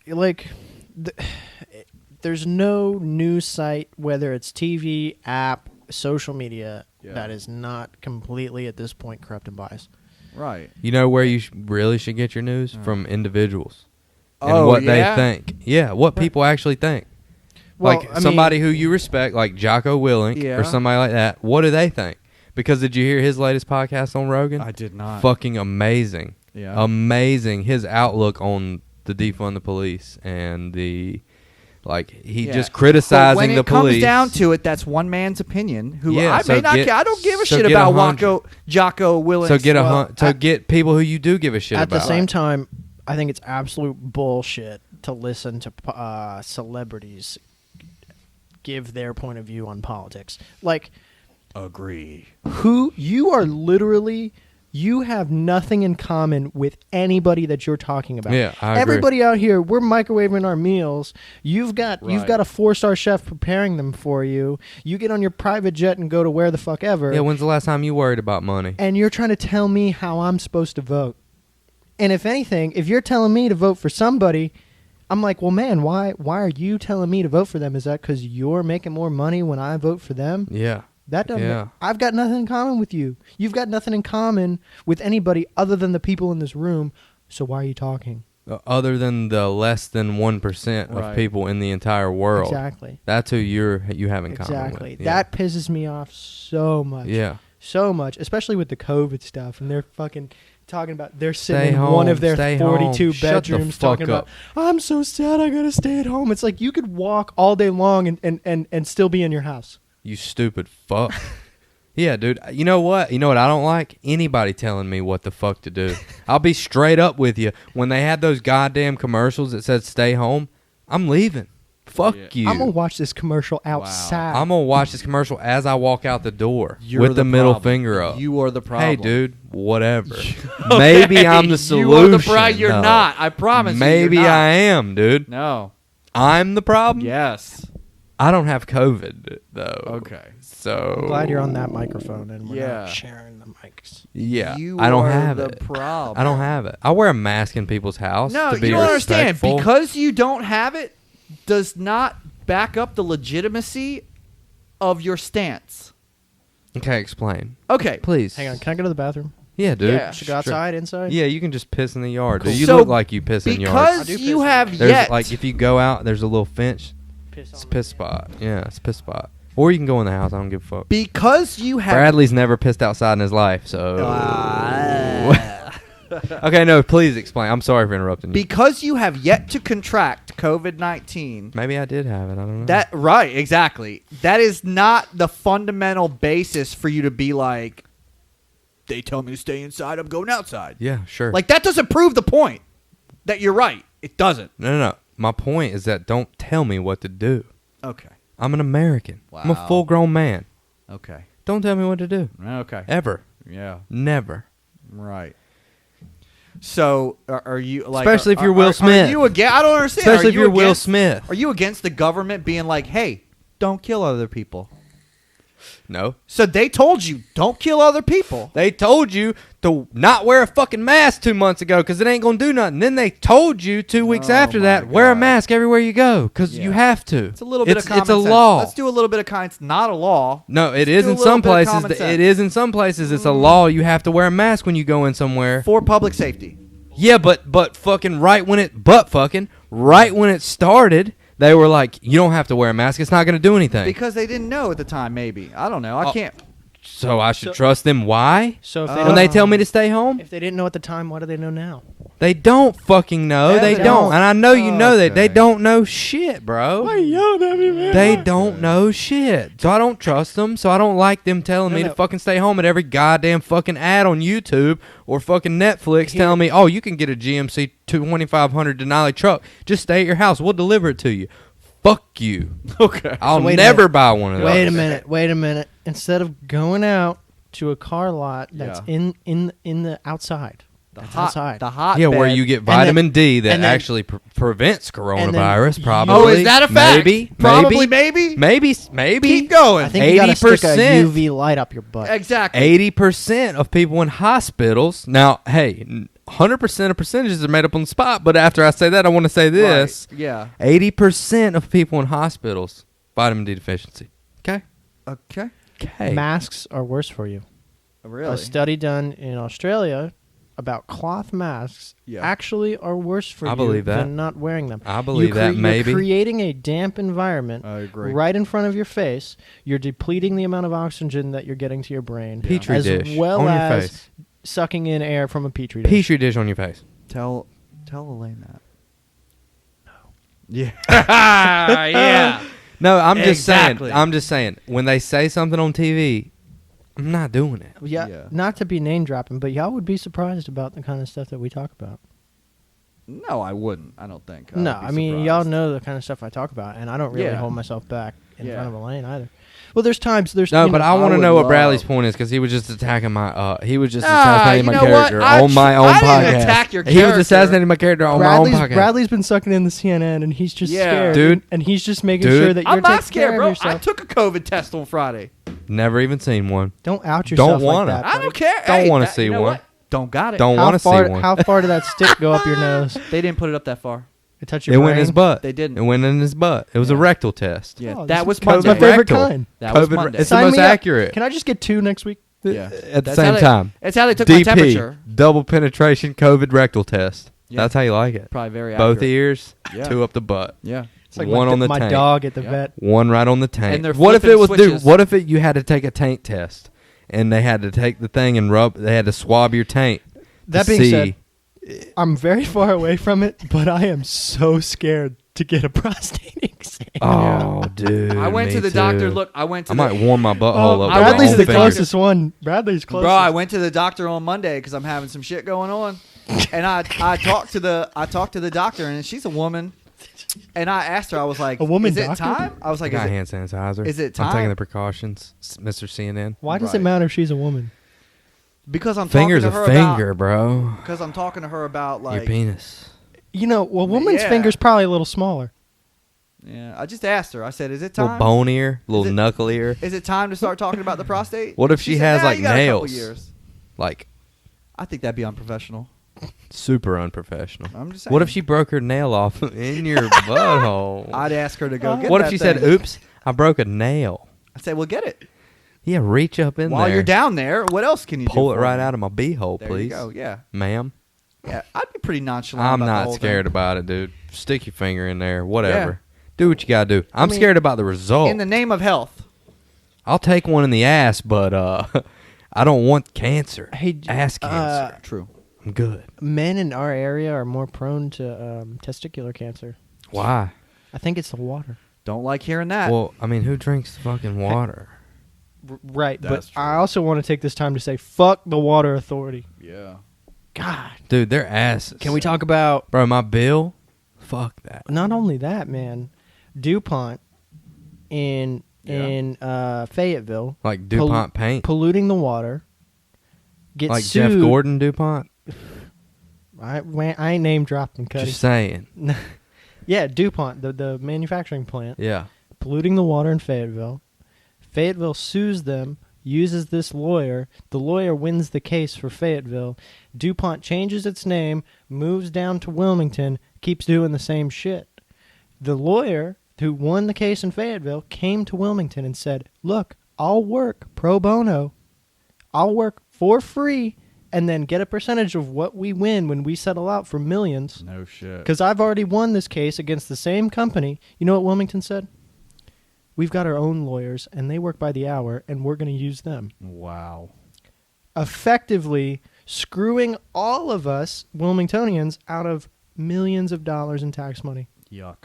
There's no news site, whether it's TV, app, social media, that is not completely at this point corrupt and biased. Right. You know where you really should get your news? From individuals. And Oh, what yeah? they think. Yeah, what people actually think. Well, Like I mean- somebody who you respect, like Jocko Willink Yeah. or somebody like that, what do they think? Because did you hear his latest podcast on Rogan? I did not. Fucking amazing. Yeah. Amazing. His outlook on the defund the police and the, like, he Yeah. just criticizing But when the it comes police. down to it, that's one man's opinion. Who Yeah, I so may not get- care. I don't give a so shit get about 100. Jocko Willink. So get people who you do give a shit At about. the same time, I think it's absolute bullshit to listen to celebrities give their point of view on politics. Like, agree. who you are literally, you have nothing in common with anybody that you're talking about. Yeah, I agree. Everybody out here, we're microwaving our meals. You've got a 4-star chef preparing them for you. You get on your private jet and go to where the fuck ever. Yeah, when's the last time you worried about money? And you're trying to tell me how I'm supposed to vote. And if anything, if you're telling me to vote for somebody, I'm like, well, man, why are you telling me to vote for them? Is that because you're making more money when I vote for them? Yeah. That doesn't. Yeah. I've got nothing in common with you. You've got nothing in common with anybody other than the people in this room. So why are you talking? Other than the less than 1% of people in the entire world. Exactly. That's who you have in common Exactly. with. Yeah. That pisses me off so much. Yeah. So much, especially with the COVID stuff, and they're fucking talking about they're Stay sitting in home, one of their stay 42 home. Shut the bedrooms fuck talking about, up. I'm so sad I gotta stay at home. It's like you could walk all day long and still be in your house. You stupid fuck. Yeah, dude. You know what? You know what I don't like? Anybody telling me what the fuck to do. I'll be straight up with you. When they had those goddamn commercials that said stay home, I'm leaving. Fuck you. I'm gonna watch this commercial outside. I'm going to watch this commercial as I walk out the door You're with the middle problem. finger up. You are the problem. Hey, dude, whatever. Maybe I'm the solution. You are the problem. You're No. not. I promise you. Maybe you're not. I am, dude. No. I'm the problem? Yes. I don't have COVID, though. Okay. So I'm glad you're on that microphone and we're Yeah. not sharing the mics. Yeah, You I don't are have the it. problem. I don't have it. I wear a mask in people's house. No, to be you don't understand. respectful. Because you don't have it does not back up the legitimacy of your stance. Okay, explain, Okay. please. Hang on, can I go to the bathroom? Yeah, dude. Yeah. Should I go outside, inside? Yeah, you can just piss in the yard. Cool. Dude. You So, look like you piss in yards. Because I do you piss have There's yet. like if you go out, there's a little finch. It's a piss spot. Yeah, it's a piss spot. Or you can go in the house. I don't give a fuck. because you have. Bradley's never pissed outside in his life, so. Okay, no, please explain. I'm sorry for interrupting you. Because you have yet to contract COVID-19. Maybe I did have it. I don't know. That right, exactly. That is not the fundamental basis for you to be like, they tell me to stay inside, I'm going outside. Yeah, sure. Like that doesn't prove the point that you're right. It doesn't. No. My point is that don't tell me what to do. Okay. I'm an American. I'm a Wow. full-grown man. Okay. Don't tell me what to do. Okay. Ever. Yeah. Never. Right. So are you like? Especially if you're Will Are Smith. you against? I don't understand. Especially Are if you you're Will against- Smith. Are you against the government being like, hey, don't kill other people? No. So they told you don't kill other people. They told you to not wear a fucking mask 2 months ago because it ain't going to do nothing. Then they told you 2 weeks Oh after my that, wear a God. mask everywhere you go because Yeah. you have to. It's a little bit of common It's a sense. law. Let's do a little bit of common. It's not a law. No, it Let's is do a in little some bit of places. common sense. It is in some places. It's a law. You have to wear a mask when you go in somewhere. For public safety. Yeah, but fucking right when it started, they were like, you don't have to wear a mask. It's not going to do anything. Because they didn't know at the time, maybe. I don't know. I can't. So I should trust them. Why? So if they When don't, they tell me to stay home? if they didn't know at the time, why do they know now? They don't fucking know. Yeah, they they don't. don't. And I know you know that. They Okay. don't know shit, bro. Why you yelling at me, man? They don't know shit. So I don't trust them. So I don't like them telling me to fucking stay home at every goddamn fucking ad on YouTube or fucking Netflix telling me, oh, you can get a GMC 2500 Denali truck. Just stay at your house. We'll deliver it to you. Fuck you. Okay. I'll wait a never minute. buy one of those. Wait a minute. Instead of going out to a car lot that's Yeah. in the outside. Outside. The hot Yeah, where bed. you get vitamin D that and then- actually prevents and then- coronavirus, probably. Oh, is that a fact? Maybe. Probably, maybe. Maybe. Keep going. I think you gotta stick a 80%. UV light up your butt. Exactly. 80% of people in hospitals. Now, hey, 100% of percentages are made up on the spot, but after I say that, I want to say this. Right. Yeah. 80% of people in hospitals, vitamin D deficiency. Okay? Okay. Okay. Masks are worse for you. Really? A study done in Australia about cloth masks Yeah. actually are worse for I you believe that. than not wearing them. I believe that, maybe. You're creating a damp environment I agree. right in front of your face. You're depleting the amount of oxygen that you're getting to your brain. Petri as dish well on your as face. sucking in air from a petri dish. Petri dish on your face. Tell Elaine that. Yeah. Yeah. No, I'm just Exactly. saying. I'm just saying. When they say something on TV, I'm not doing it. Yeah, Yeah. not to be name dropping, but y'all would be surprised about the kind of stuff that we talk about. No, I wouldn't. I don't think. No, I'd be I mean, surprised. y'all know the kind of stuff I talk about, and I don't really Yeah. hold myself back in Yeah. front of Elaine either. Well, there's times No, you but know, I want to would know what love- Bradley's point is because he was just attacking my. He was just Nah, assassinating you my know what? character I on my tr- own I didn't podcast. attack your He was character. assassinating my character on my own podcast. Bradley's been sucking in the CNN, and he's just Yeah. scared, Dude. and he's just making Dude. sure that you're I'm not taking scared, care bro. of yourself. I took a COVID test on Friday. Never even seen one. Don't out yourself Don't like wanna. that. I buddy. don't care. Don't Hey, wanna that- see you know one. what? Don't got it. Don't How want to see far? one. How far did that stick go up your nose? They didn't put it up that far. It touched your It brain? went in his butt. They didn't. It went in his butt. It was a Yeah. rectal test. Yeah, Oh, that this was is my Monday. favorite Rectal. kind. That was COVID Monday. It's the Sign most me up. accurate. Can I just get 2 next week? Yeah. At the That's same how they- time. That's how they took my temperature. Double penetration COVID rectal test. Yeah. That's how you like it. Probably very Both accurate. ears, Yeah. 2 up the butt. Yeah. It's like One my, on the my tank. dog at the Yeah. vet. One right on the tank. And they're What if it flipping was? Dude, switches. what if you had to take a tank test, and they had to take the thing and rub? They had to swab your tank. That to being see. said, I'm very far away from it, but I am so scared to get a prostate exam. Oh, dude! I went me to the too. doctor. Look, I went to I the might warm my butthole up. I with went Bradley's to my the own fingers. closest one. Bradley's closest. Bro, I went to the doctor on Monday because I'm having some shit going on, and I talked to the doctor, and she's a woman, and I asked her, I was like, A woman is it doctor? time? I was I like, got is it, hand sanitizer. is it I'm taking time? the precautions, Mr. CNN. Why does it Right. matter if she's a woman? because I'm Finger's a talking to her finger, bro. because I'm talking to her about Your like, penis. You know, a woman's Yeah. finger's probably a little smaller. yeah. I just asked her. I said, is it time? Little bone ear, little it- knuckle ear. Is it time to start talking about the prostate? What if she said, has, "Nah, like, you got a couple nails?" years. Like I think that'd be unprofessional. super unprofessional. I'm just saying. What if she broke her nail off in your butthole? I'd ask her to go get What that if she said, thing. "Oops, I broke a nail"? I'd say, well, get it. Yeah, reach up in While there. you're down there, what else can you do? Pull it for right me? out of my beehole, There please, you go. Yeah. ma'am. Yeah. I'd be pretty nonchalant. I'm about the not whole scared thing. about it, dude. Stick your finger in there, whatever. Do what you gotta do. I'm mean, scared about the result. In the name of health. I'll take one in the ass, but I don't want cancer. Hey, Ass cancer. True. I'm good. Men in our area are more prone to testicular cancer. Why? I think it's the water. Don't like hearing that. Well, I mean, who drinks fucking water? Right, That's but true. I also want to take this time to say, fuck the water authority. yeah. God. Dude, they're asses. Can we talk about, Bro, my bill? Fuck that. not only that, man, DuPont in Fayetteville Like DuPont paint? polluting the water, gets Like sued. Jeff Gordon DuPont? I ain't name dropping, Cuddy. Just saying. Yeah, DuPont, the manufacturing plant, Yeah. polluting the water in Fayetteville. Fayetteville sues them, uses this lawyer. The lawyer wins the case for Fayetteville. DuPont changes its name, moves down to Wilmington, keeps doing the same shit. The lawyer who won the case in Fayetteville came to Wilmington and said, look, I'll work pro bono. I'll work for free and then get a percentage of what we win when we settle out for millions. No shit. Because I've already won this case against the same company. You know what Wilmington said? We've got our own lawyers, and they work by the hour, and we're going to use them. Wow. Effectively screwing all of us Wilmingtonians out of millions of dollars in tax money. Yuck.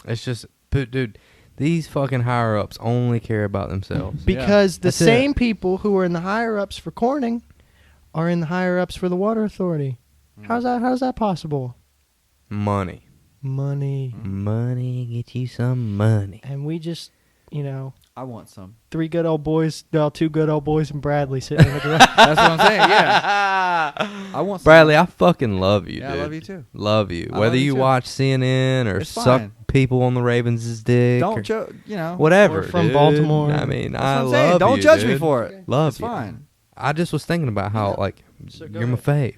It's just, dude, these fucking higher-ups only care about themselves. Because the That's same it. people who are in the higher-ups for Corning are in the higher-ups for the Water Authority. How's that possible? Money. Money. Money, get you some money. And we just, I want some. two good old boys and Bradley sitting in the garage. That's what I'm saying. Yeah. I want some. Bradley, I fucking love you, Yeah, dude. I love you too. Love you. I Whether love you you too. watch CNN or It's suck fine. people on the Ravens' dick. or Don't judge. whatever. We're from dude. Baltimore. I mean, That's I what I'm love saying. Don't you, judge me dude. for it. Love It's you. fine. I just was thinking about how, So go you're my ahead. fave.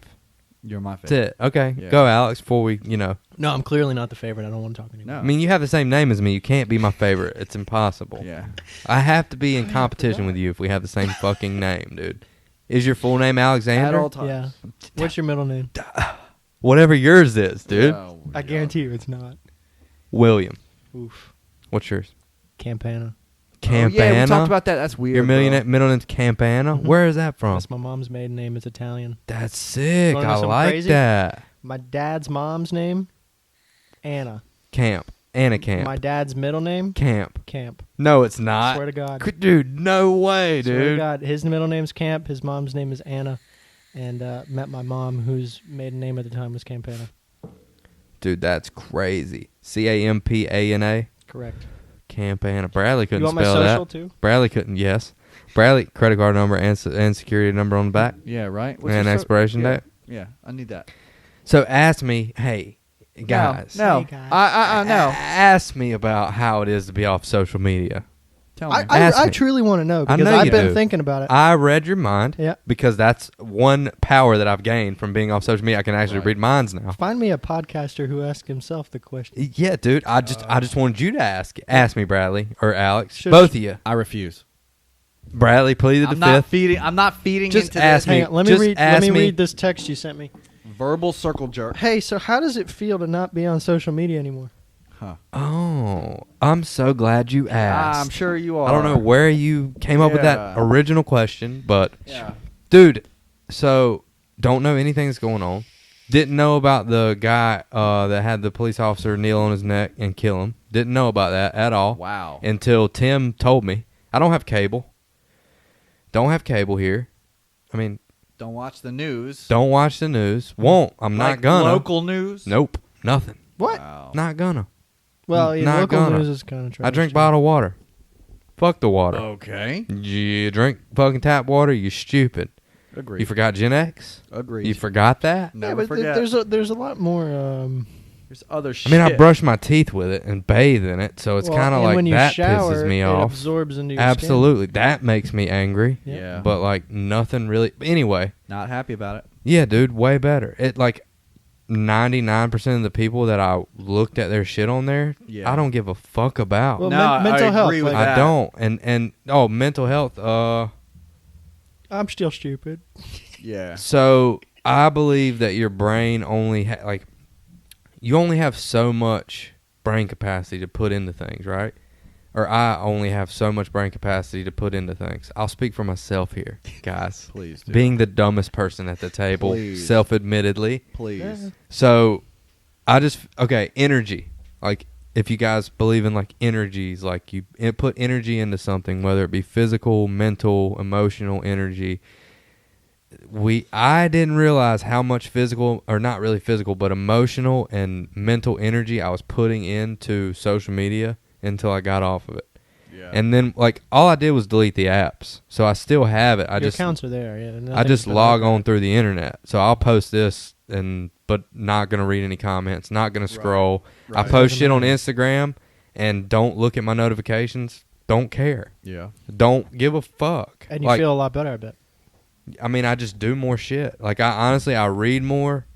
You're my That's favorite. it. Okay, Yeah. go, Alex, before we, No, I'm clearly not the favorite. I don't want to talk anymore. No. I mean, you have the same name as me. You can't be my favorite. It's impossible. Yeah. I have to be in competition with you if we have the same fucking name, dude. Is your full name At Alexander? all times. Yeah. What's your middle name? Whatever yours is, dude. Yeah, I guarantee you it's not. William. Oof. What's yours? Campana. Campana. Oh, yeah, we talked about that. That's weird. Your bro. middle name's Campana. Mhm. Where is that from? That's my mom's maiden name. It's Italian. That's sick. Wanna know I something like crazy? that. My dad's mom's name, Anna. Camp. Anna Camp. My dad's middle name, Camp. Camp. No, it's not. Swear to God. Dude, no way, Swear to dude. God. His middle name's Camp. His mom's name is Anna. And met my mom, whose maiden name at the time was Campana. Dude, that's crazy. Campana. Correct. Campana. Bradley couldn't You want my spell social that. too? Bradley couldn't. Yes. Bradley, credit card number and security number on the back. Yeah, right. And expiration yeah. date. Yeah, I need that. So ask me, hey, guys. No. Hey, guys. No. Ask me about how it is to be off social media. Tell me. Ask I me. truly want to know I because know I've you been do. thinking about it. I read your mind. Yeah. Because that's one power that I've gained from being off social media. I can actually Right. read minds now. Find me a podcaster who asked himself the question. Yeah, dude. I just wanted you to ask. Ask me, Bradley or Alex. Should- Both of you. I refuse. Bradley pleaded the fifth. I'm not feeding Just into ask this me. Hang on, let me just read. ask Let me me- read this text you sent me. verbal circle jerk. Hey, so how does it feel to not be on social media anymore? Huh. Oh, I'm so glad you asked. I'm sure you are. I don't know where you came up with that Yeah. original question, but Yeah. dude, so don't know anything that's going on. Didn't know about the guy that had the police officer kneel on his neck and kill him. Didn't know about that at all. Wow. Until Tim told me. I don't have cable. Don't have cable here. I mean, Don't watch the news. don't watch the news. Won't. I'm Like not gonna. local news. Nope. Nothing. What? Wow. Not gonna. Well, yeah, Not local gonna. news is kind of trash. I drink bottled water. Fuck the water. Okay. You drink fucking tap water, you stupid. Agreed. You forgot Gen X? Agreed. You forgot that? Yeah, Never but forget. there's a lot more. There's other I shit. mean, I brush my teeth with it and bathe in it, so it's well, kind of and like when you that shower, pisses me it off. absorbs into your Absolutely. That makes me angry. Skin. Yeah. But like nothing really. Anyway, Not happy about it. yeah, dude, way better. It like 99% of the people that I looked at their shit on there, Yeah. I don't give a fuck about. Well, No, mental I health. agree with like, that. I don't. And mental health. I'm still stupid. Yeah. So I believe that your brain only you only have so much brain capacity to put into things, right? Or I only have so much brain capacity to put into things. I'll speak for myself here, guys. Please do. Being the dumbest person at the table, Please. self-admittedly. Please. So energy. Like if you guys believe in like energies, like you put energy into something, whether it be physical, mental, emotional energy. I didn't realize how much physical, or not really physical, but emotional and mental energy I was putting into social media until I got off of it. Yeah. And then like all I did was delete the apps. So I still have it. Your accounts are there. Yeah. I nothing's just been log like on through the internet. So I'll post this but not gonna read any comments, not gonna scroll. I Right. post shit on Instagram and don't look at my notifications. Don't care. Yeah. Don't give a fuck. that. And you Like, feel a lot better, I bet. I mean, I just do more shit. Like I read more.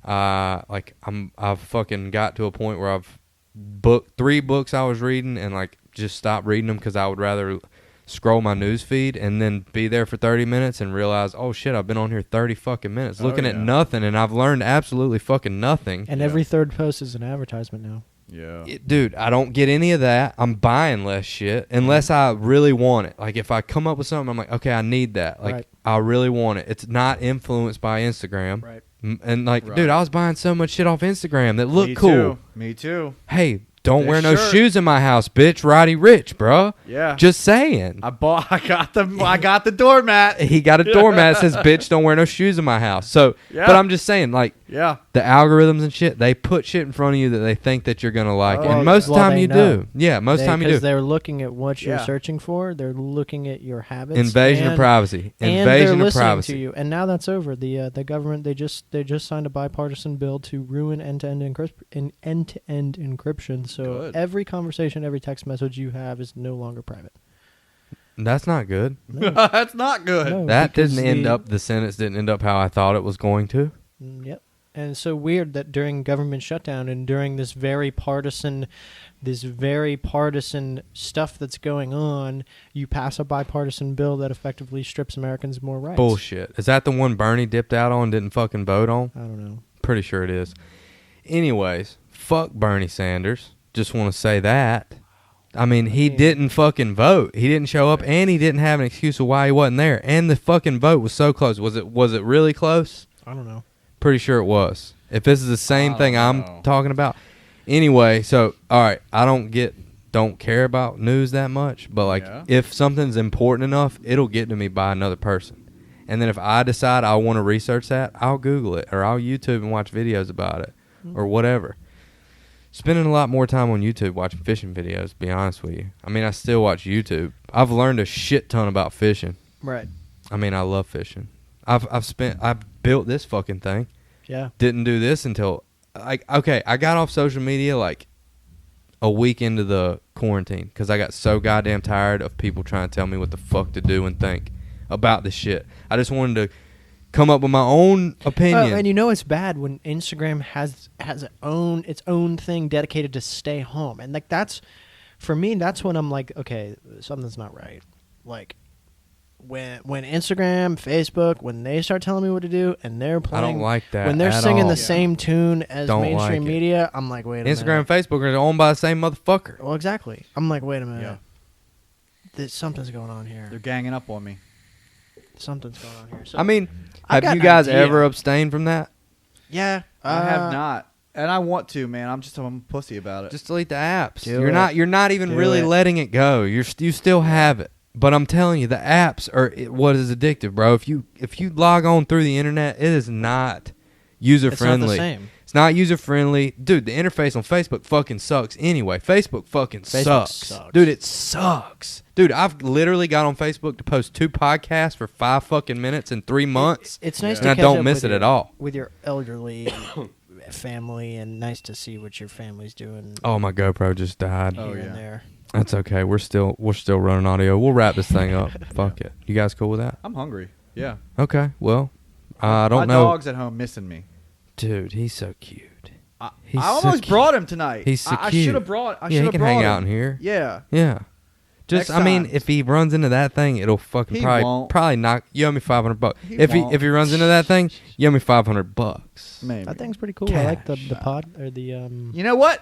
I've fucking got to a point where I've booked 3 books I was reading and like just stopped reading them because I would rather scroll my news feed and then be there for 30 minutes and realize, oh shit, I've been on here 30 fucking minutes looking at yeah. nothing and I've learned absolutely fucking nothing. And every third post is an advertisement now. Yeah. Dude, I don't get any of that. I'm buying less shit unless I really want it. Like if I come up with something, I'm like, okay, I need that. Like Right. I really want it. It's not influenced by Instagram. Right. And dude, I was buying so much shit off Instagram that looked cool. Me too. Hey, don't wear no shirt. shoes in my house, bitch. Roddy Rich, bro. Yeah. Just saying. I got the doormat. He got a doormat that says, bitch, don't wear no shoes in my house. So, Yeah. but I'm just saying, like, Yeah. the algorithms and shit, they put shit in front of you that they think that you're going to like. Oh, and most of the time they you know. do. Yeah, most of the time you do. Because they're looking at what you're Yeah. searching for. They're looking at your habits. Invasion of and- privacy. And they're Invasion of listening privacy. to you. And now that's over. The government, they just signed a bipartisan bill to ruin end-to-end encryption. So Good. every conversation, every text message you have is no longer private. That's not good. No, That's not good. no, That because didn't end up, the sentence didn't end up how I thought it was going to. Yep. And it's so weird that during government shutdown and during this very partisan stuff that's going on, you pass a bipartisan bill that effectively strips Americans more rights. Bullshit. Is that the one Bernie dipped out on and didn't fucking vote on? I don't know. Pretty sure it is. Anyways, fuck Bernie Sanders. Just want to say that. I mean, he didn't fucking vote. He didn't show up, and he didn't have an excuse of why he wasn't there. And the fucking vote was so close. Was it really close? I don't know. Pretty sure it was. If this is the same thing know. I'm talking about. Anyway, so all right, I don't care about news that much, but like if something's important enough, it'll get to me by another person. And then if I decide I want to research that, I'll Google it or I'll YouTube and watch videos about it or whatever. Spending a lot more time on YouTube watching fishing videos, to be honest with you. I mean, I still watch YouTube. I've learned a shit ton about fishing. Right. I mean, I love fishing. I've built this fucking thing. Yeah. Didn't do this until I got off social media like a week into the quarantine because I got so goddamn tired of people trying to tell me what the fuck to do and think about this shit. I just wanted to come up with my own opinion. Oh, and you know it's bad when Instagram has its own thing dedicated to stay home, and like that's for me. That's when I'm like, okay, something's not right. Like when Instagram, Facebook, when they start telling me what to do, and they're playing, I don't like that. when they're at singing all. the same tune as Don't mainstream like it. media, I'm like, wait a Instagram minute. and Facebook are owned by the same motherfucker. Well, exactly. I'm like, wait a minute. Yeah. Something's going on here. They're ganging up on me. Something's going on here. So, I mean, I have got you an guys idea. ever abstained from that? yeah, I have not. And I want to, man. I'm a pussy about it. Just delete the apps. Do You're it. not even Do really it. letting it go. You still have it. But I'm telling you, the apps are what is addictive, bro. If you log on through the internet, it is not user it's not friendly. the same. It's not user friendly, dude. The interface on Facebook fucking sucks. Anyway, Facebook fucking sucks, dude. It sucks, dude. I've literally got on Facebook to post 2 podcasts for 5 fucking minutes in 3 months. It's nice and to I catch don't up miss with it your- at all. with your elderly family, and nice to see what your family's doing. Oh, my GoPro just died. Oh, here yeah. and there. That's okay. We're still running audio. We'll wrap this thing up. Fuck it. You guys cool with that? I'm hungry. Yeah. Okay. Well, I don't My know. dog's at home missing me. Dude, he's so cute. I He's so almost cute. brought him tonight. He's so I cute. should have brought. I Yeah, should he have can brought hang him. out in here. Yeah. Yeah. Just, Next I mean, time. if he runs into that thing, it'll fucking He probably won't. knock. You owe me $500. He If won't. he runs into that thing, you owe me $500. Maybe. That thing's pretty cool. I like the Cash. pod or the You know what?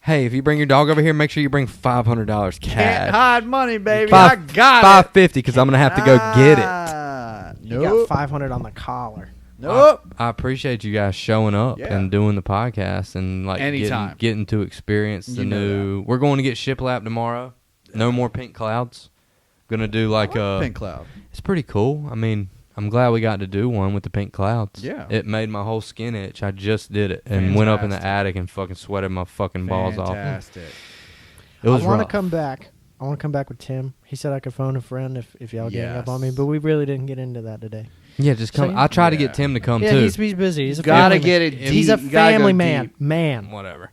Hey, if you bring your dog over here, make sure you bring $500 Can't cash. hide money, baby. Five- I got it. $550 because I'm gonna have to go get it. you Nope. got 500 on the collar. Nope. I appreciate you guys showing up Yeah. and doing the podcast and like Anytime. getting to experience the You know new. We're going to get Shiplap tomorrow. No more pink clouds. Gonna do like Pink cloud. It's pretty cool. I mean, I'm glad we got to do one with the pink clouds. Yeah. It made my whole skin itch. I just did it and went up in the Fantastic. attic and fucking sweated my fucking balls off. Fantastic. It was I want to rough. come back. I want to come back with Tim. He said I could phone a friend if y'all gang up on me, Yes. but we really didn't get into that today. Yeah, just come. So- I tried to Yeah. get Tim to come Yeah, too. he's busy. He's a Gotta family get man. it deep. He's a You gotta go family man. deep. Man. Whatever.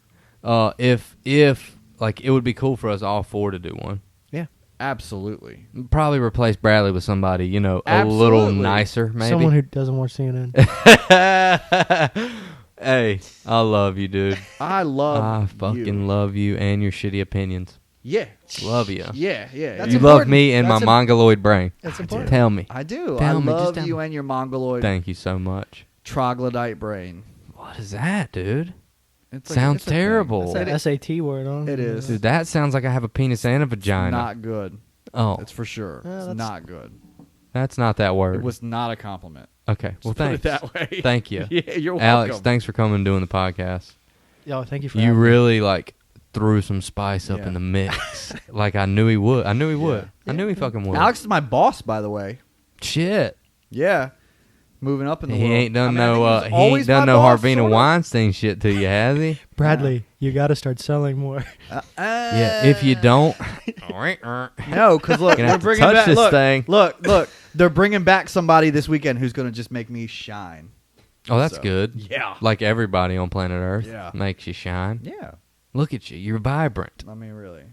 If like it would be cool for us all 4 to do one. Absolutely. Probably replace Bradley with somebody, a little Absolutely. nicer, maybe. Someone who doesn't watch CNN. Hey, I love you, dude. I love I fucking love you and your shitty opinions. Yeah. Love you. Yeah. That's You love important. me and my That's mongoloid brain. That's important. Tell me. I do. Tell I me, just love tell you me. and your mongoloid Thank you so much. troglodyte brain. What is that, dude? It's Sounds it's a thing. terrible. It's That SAT word on It is. Dude, that sounds like I have a penis and a vagina. not good. Oh. It's for sure. Yeah, It's that's- not good. That's not that word. It was not a compliment. Okay. Well, Just put thanks. it that way. Thank you. Yeah, you're welcome. Alex, thanks for coming and doing the podcast. Yo, thank you for You having me. really like threw some spice up Yeah. in the mix. Like I knew he would. I knew he would. I knew he fucking would. Alex is my boss, by the way. Shit. Yeah. Moving up in the He world. ain't done I mean, I no. think he was He ain't always done my no boss, Harvina sorta. Weinstein shit to you, has he? Bradley, you got to start selling more. Yeah. If you don't, No, because look, Gonna we're have to bringing touch back. this Look, thing. look. They're bringing back somebody this weekend who's going to just make me shine. oh, that's So, good. Yeah. Like everybody on planet Earth, Yeah. makes you shine. Yeah. Look at you. You're vibrant. I mean, really.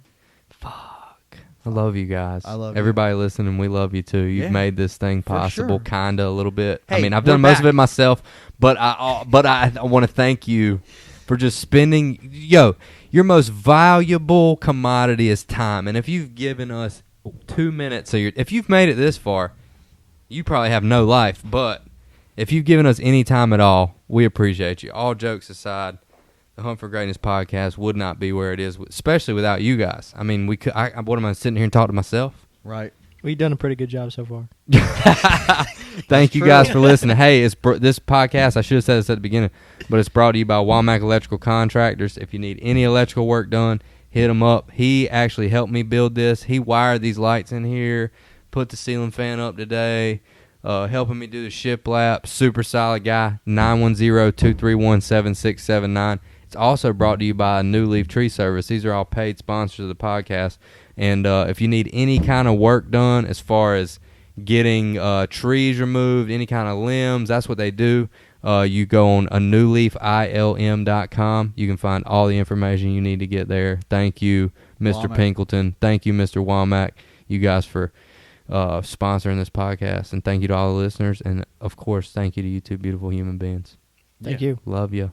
Fuck. I love you guys. I love you. everybody listening. We love you too. You've Yeah. made this thing For possible, sure. kinda a little bit. I Hey, mean, I've we're done most of back. it myself, but I want to thank you for just spending. Your most valuable commodity is time, and if you've given us 2 minutes, if you've made it this far, you probably have no life. But if you've given us any time at all, we appreciate you. All jokes aside, the Hunt for Greatness podcast would not be where it is, especially without you guys. I mean, we could. What am I sitting here and talking to myself? Right. We've done a pretty good job so far. Thank you guys for listening. Hey, this podcast, I should have said this at the beginning, but it's brought to you by Womack Electrical Contractors. If you need any electrical work done, hit him up. He actually helped me build this. He wired these lights in here, put the ceiling fan up today, helping me do the shiplap. Super solid guy. 910-231-7679. It's also brought to you by New Leaf Tree Service. These are all paid sponsors of the podcast. And if you need any kind of work done as far as getting trees removed, any kind of limbs, that's what they do. You go on anewleafilm.com. You can find all the information you need to get there. Thank you, Mr. Womack. Pinkleton. Thank you, Mr. Womack. You guys for sponsoring this podcast. And thank you to all the listeners. And, of course, thank you to you two beautiful human beings. Thank you. Love you.